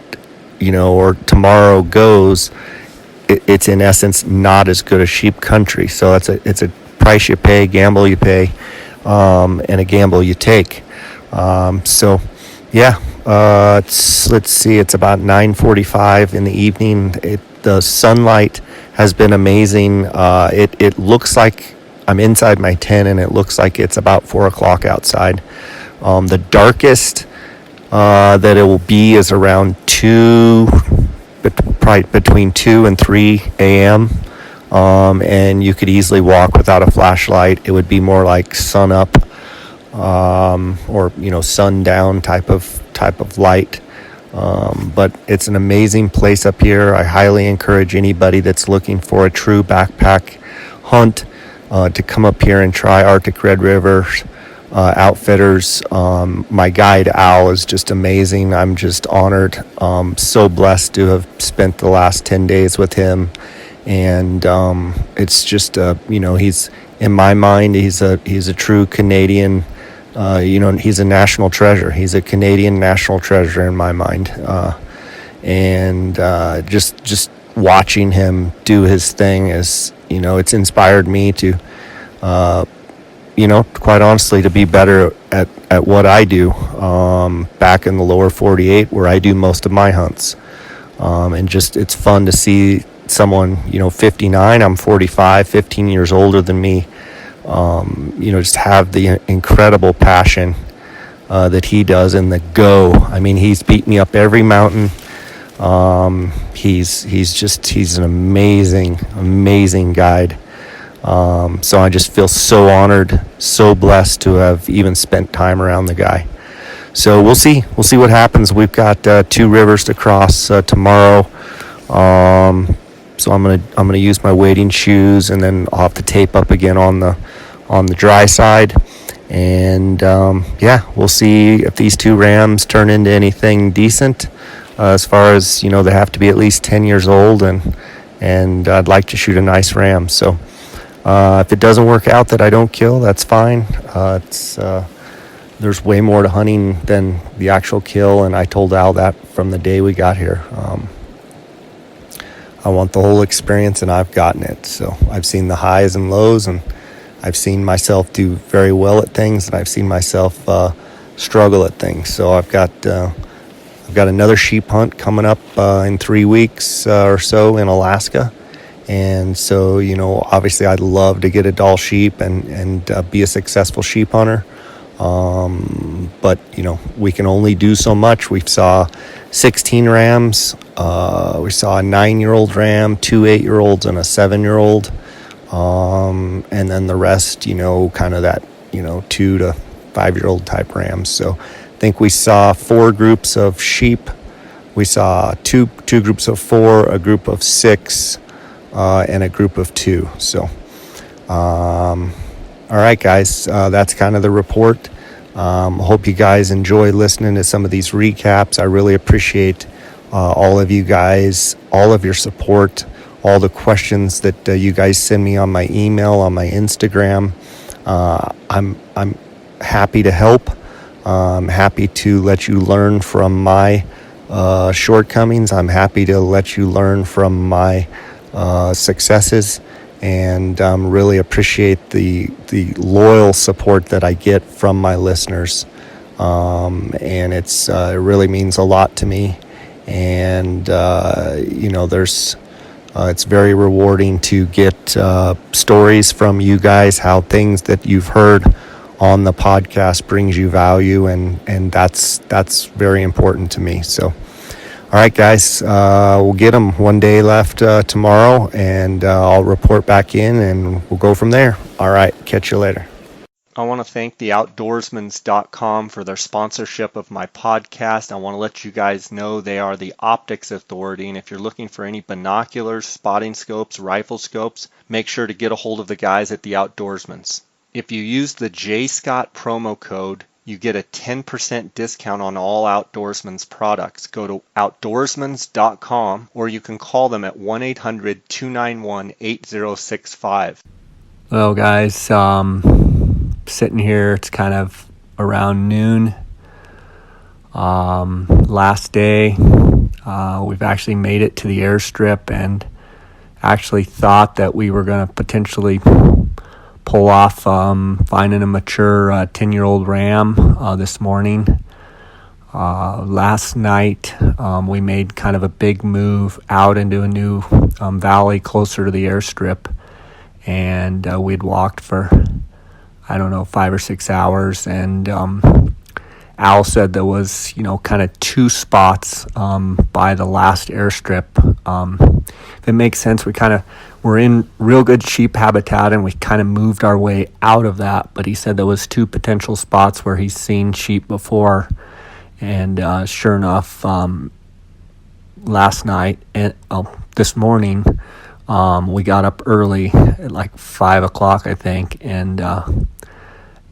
S2: or tomorrow goes, it's in essence not as good as sheep country. So it's a price you pay, gamble you pay, and a gamble you take. So yeah, let's see, it's about 9:45 in the evening. The sunlight has been amazing. It looks like I'm inside my tent, and it looks like it's about 4 o'clock outside. The darkest that it will be is around probably between 2 and 3 a.m. And you could easily walk without a flashlight. It would be more like sun up, or sundown type of light. But it's an amazing place up here. I highly encourage anybody that's looking for a true backpack hunt to come up here and try Arctic Red River Outfitters. My guide Al is just amazing. I'm just honored, so blessed to have spent the last 10 days with him. And it's just he's, in my mind, he's a true Canadian. He's a national treasure. He's a Canadian national treasure in my mind. And just watching him do his thing is, it's inspired me to, quite honestly, to be better at what I do back in the lower 48 where I do most of my hunts. And just, it's fun to see someone, 59, I'm 45, 15 years older than me, just have the incredible passion that he does and the go. I mean, he's beat me up every mountain. He's an amazing guide. So I just feel so honored, so blessed to have even spent time around the guy. So we'll see what happens. We've got 2 rivers to cross tomorrow. So I'm gonna use my wading shoes, and then I'll have to tape up again on the dry side. And we'll see if these 2 rams turn into anything decent. As far as they have to be at least 10 years old, and I'd like to shoot a nice ram. So if it doesn't work out that I don't kill, that's fine. There's way more to hunting than the actual kill, and I told Al that from the day we got here. I want the whole experience, and I've gotten it. So I've seen the highs and lows, and I've seen myself do very well at things, and I've seen myself struggle at things. So I've got another sheep hunt coming up in 3 weeks or so in Alaska. And so, obviously I'd love to get a Dall sheep and be a successful sheep hunter. But, we can only do so much. We saw 16 rams. We saw a 9-year-old ram, 2 8-year-olds, and a 7-year-old. And then the rest, kind of that, 2 to 5-year-old type rams. So I think we saw 4 groups of sheep. We saw two groups of 4, a group of 6, and a group of 2. So, all right, guys, that's kind of the report. Hope you guys enjoy listening to some of these recaps. I really appreciate all of you guys, all of your support, all the questions that you guys send me on my email, on my Instagram. I'm happy to help. I'm happy to let you learn from my shortcomings. I'm happy to let you learn from my successes, and really appreciate the loyal support that I get from my listeners. And it really means a lot to me. And it's very rewarding to get stories from you guys, how things that you've heard on the podcast brings you value, and that's very important to me. So, all right, guys, we'll get them 1 day left tomorrow, and I'll report back in, and we'll go from there. All right, catch you later.
S1: I want to thank the outdoorsmans.com for their sponsorship of my podcast. I want to let you guys know they are the optics authority, and if you're looking for any binoculars, spotting scopes, rifle scopes, make sure to get a hold of the guys at the Outdoorsmans. If you use the JScott promo code, you get a 10% discount on all Outdoorsmans products. Go to outdoorsmans.com, or you can call them at 1-800-291-8065.
S2: Well, guys, sitting here, it's kind of around noon. Last day, we've actually made it to the airstrip and actually thought that we were going to potentially pull off finding a mature 10-year-old ram this morning. Last night, we made kind of a big move out into a new valley closer to the airstrip, and we'd walked for, I don't know, 5 or 6 hours, and Al said there was, kind of 2 spots by the last airstrip. If it makes sense, we're in real good sheep habitat, and we kind of moved our way out of that, but he said there was 2 potential spots where he's seen sheep before, and sure enough, last night and this morning, we got up early at like 5 o'clock, I think, and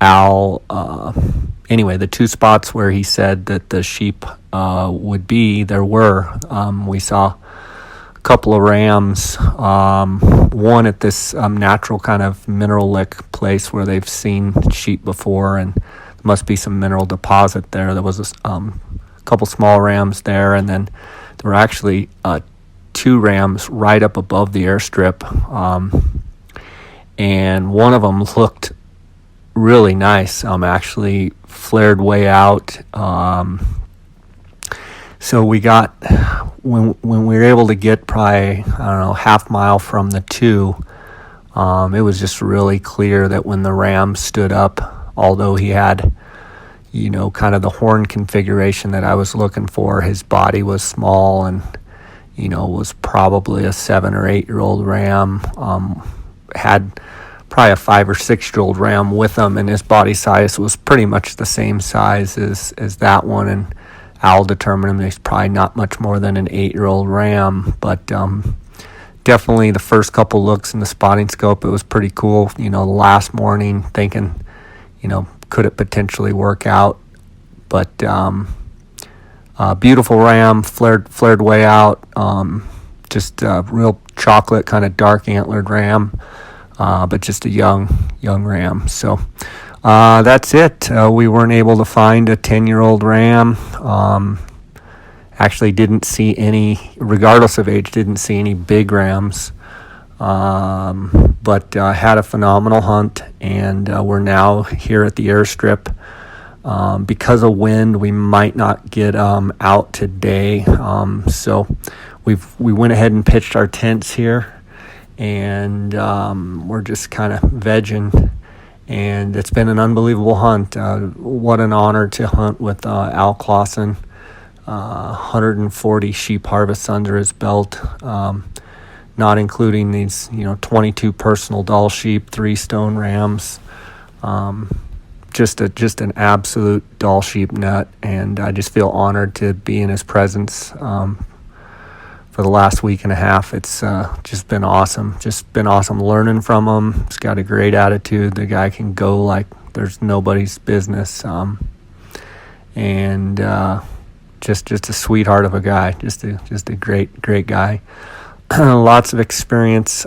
S2: Al, anyway, the 2 spots where he said that the sheep would be, there were. We saw a couple of rams, one at this natural kind of mineral lick place where they've seen sheep before, and there must be some mineral deposit there. There was a couple small rams there, and then there were actually 2 rams right up above the airstrip, and one of them looked really nice, actually flared way out. So we got, when we were able to get probably, I don't know, half mile from the 2, it was just really clear that when the ram stood up, although he had, kind of the horn configuration that I was looking for, his body was small and, was probably a 7 or 8 year old ram, had probably a 5 or 6 year old ram with him, and his body size was pretty much the same size as that one, and Al determined he's probably not much more than an 8 year old ram, but definitely the first couple looks in the spotting scope, it was pretty cool. The last morning thinking, could it potentially work out, but beautiful ram, flared way out, just a real chocolate kind of dark antlered ram, but just a young ram. So that's it. We weren't able to find a 10-year-old ram. Actually didn't see any, regardless of age, didn't see any big rams, but had a phenomenal hunt, and we're now here at the airstrip. Because of wind, we might not get out today, so we went ahead and pitched our tents here, and we're just kind of vegging, and it's been an unbelievable hunt. What an honor to hunt with Al Clausen. 140 sheep harvests under his belt, not including these 22 personal Dall Sheep, 3 stone rams. Just an absolute Dall Sheep nut, and I just feel honored to be in his presence for the last week and a half. It's just been awesome. Just been awesome learning from him. He's got a great attitude. The guy can go like there's nobody's business, and just a sweetheart of a guy. Just a great guy. Lots of experience.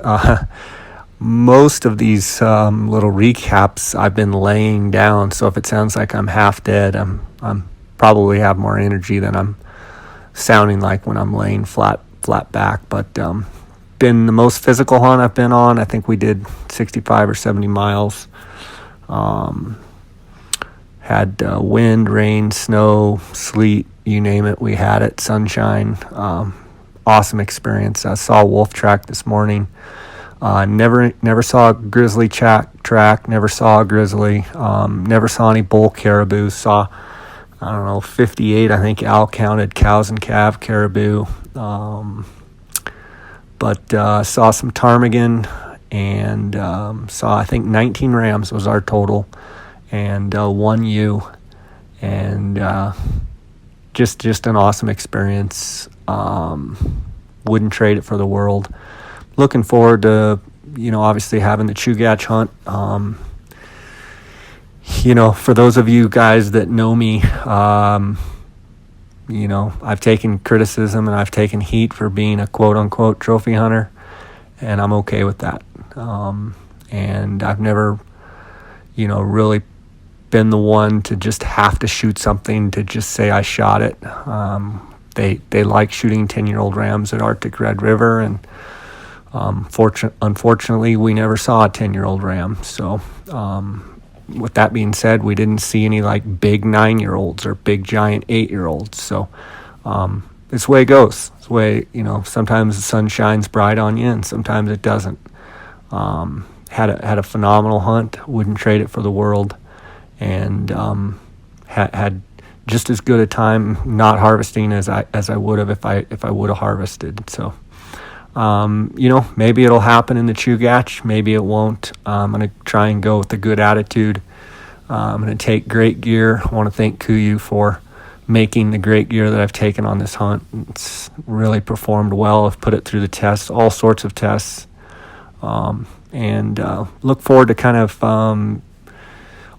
S2: Most of these little recaps I've been laying down, so if it sounds like I'm half dead, I'm probably have more energy than I'm sounding like when I'm laying flat back. But been the most physical hunt I've been on. I think we did 65 or 70 miles. Had wind, rain, snow, sleet, you name it, we had it. Sunshine. Awesome experience. I saw a wolf track this morning. Never saw a grizzly track, never saw a grizzly, never saw any bull caribou. Saw, 58, I think Al counted cows and calf caribou. But saw some ptarmigan, and saw, I think, 19 rams was our total. and one ewe, and just an awesome experience. Wouldn't trade it for the world. Looking forward to, obviously having the Chugach hunt. For those of you guys that know me, I've taken criticism and I've taken heat for being a quote-unquote trophy hunter, and I'm okay with that. And I've never, really been the one to just have to shoot something to just say I shot it. They like shooting 10-year-old rams at Arctic Red River, and unfortunately, we never saw a 10-year-old ram. So with that being said, we didn't see any like big 9-year-olds or big giant 8-year-olds. So it's the way it goes. It's the way, sometimes the sun shines bright on you and sometimes it doesn't. Had a phenomenal hunt. Wouldn't trade it for the world, and had just as good a time not harvesting as I would have if I would have harvested. So maybe it'll happen in the Chugach, maybe it won't. I'm going to try and go with a good attitude. I'm going to take great gear. I want to thank Kuyu for making the great gear that I've taken on this hunt. It's really performed well. I've put it through the tests, all sorts of tests, and look forward to kind of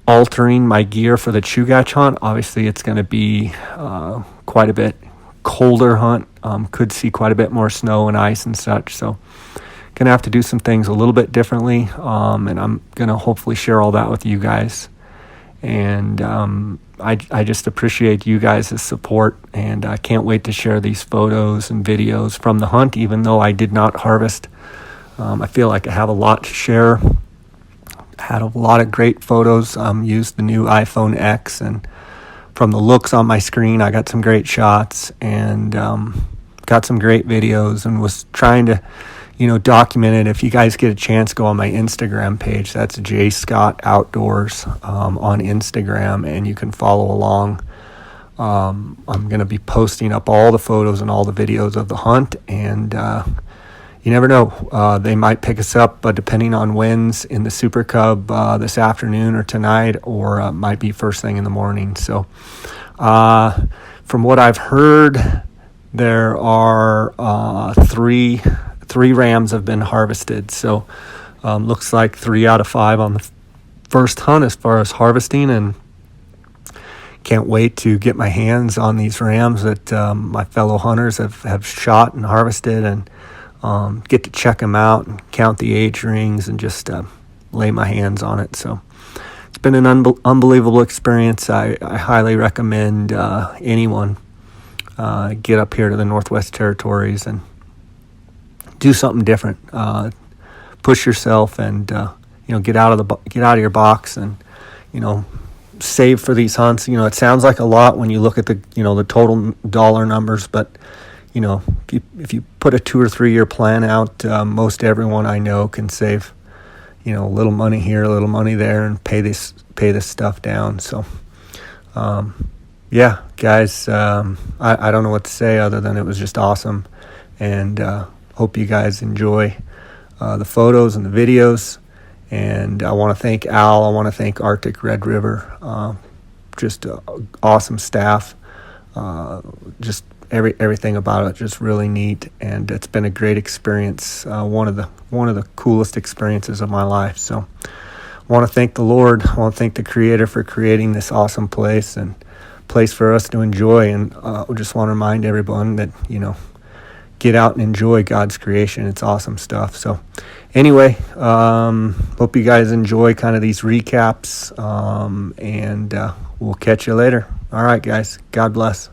S2: altering my gear for the Chugach hunt. Obviously, it's going to be quite a bit colder hunt. Could see quite a bit more snow and ice and such. So, going to have to do some things a little bit differently, and I'm going to hopefully share all that with you guys. And I just appreciate you guys' support, and I can't wait to share these photos and videos from the hunt, even though I did not harvest. I feel like I have a lot to share. Had a lot of great photos. Used the new iPhone X, and from the looks on my screen, I got some great shots and got some great videos, and was trying to, document it. If you guys get a chance, go on my Instagram page. That's J Scott Outdoors on Instagram, and you can follow along. I'm going to be posting up all the photos and all the videos of the hunt, and you never know. They might pick us up depending on winds in the Super Cub this afternoon or tonight, or it might be first thing in the morning. So from what I've heard, there are three rams have been harvested. So looks like 3 out of 5 on the first hunt as far as harvesting, and can't wait to get my hands on these rams that my fellow hunters have shot and harvested, and get to check them out and count the age rings and just lay my hands on it. So it's been an unbelievable experience. I highly recommend anyone get up here to the Northwest Territories and do something different. Push yourself and get out of your box and save for these hunts. It sounds like a lot when you look at the the total dollar numbers, but if you put a 2 or 3 year plan out, most everyone I know can save, a little money here, a little money there, and pay this stuff down. So, yeah, guys, I don't know what to say other than it was just awesome, and hope you guys enjoy the photos and the videos. And I want to thank Al. I want to thank Arctic Red River. Just awesome staff. Just everything about it just really neat, and it's been a great experience. One of the coolest experiences of my life. So I want to thank the Lord. I want to thank the Creator for creating this awesome place and place for us to enjoy. And I just want to remind everyone that get out and enjoy God's creation. It's awesome stuff. So anyway, hope you guys enjoy kind of these recaps, and we'll catch you later. All right, guys. God bless.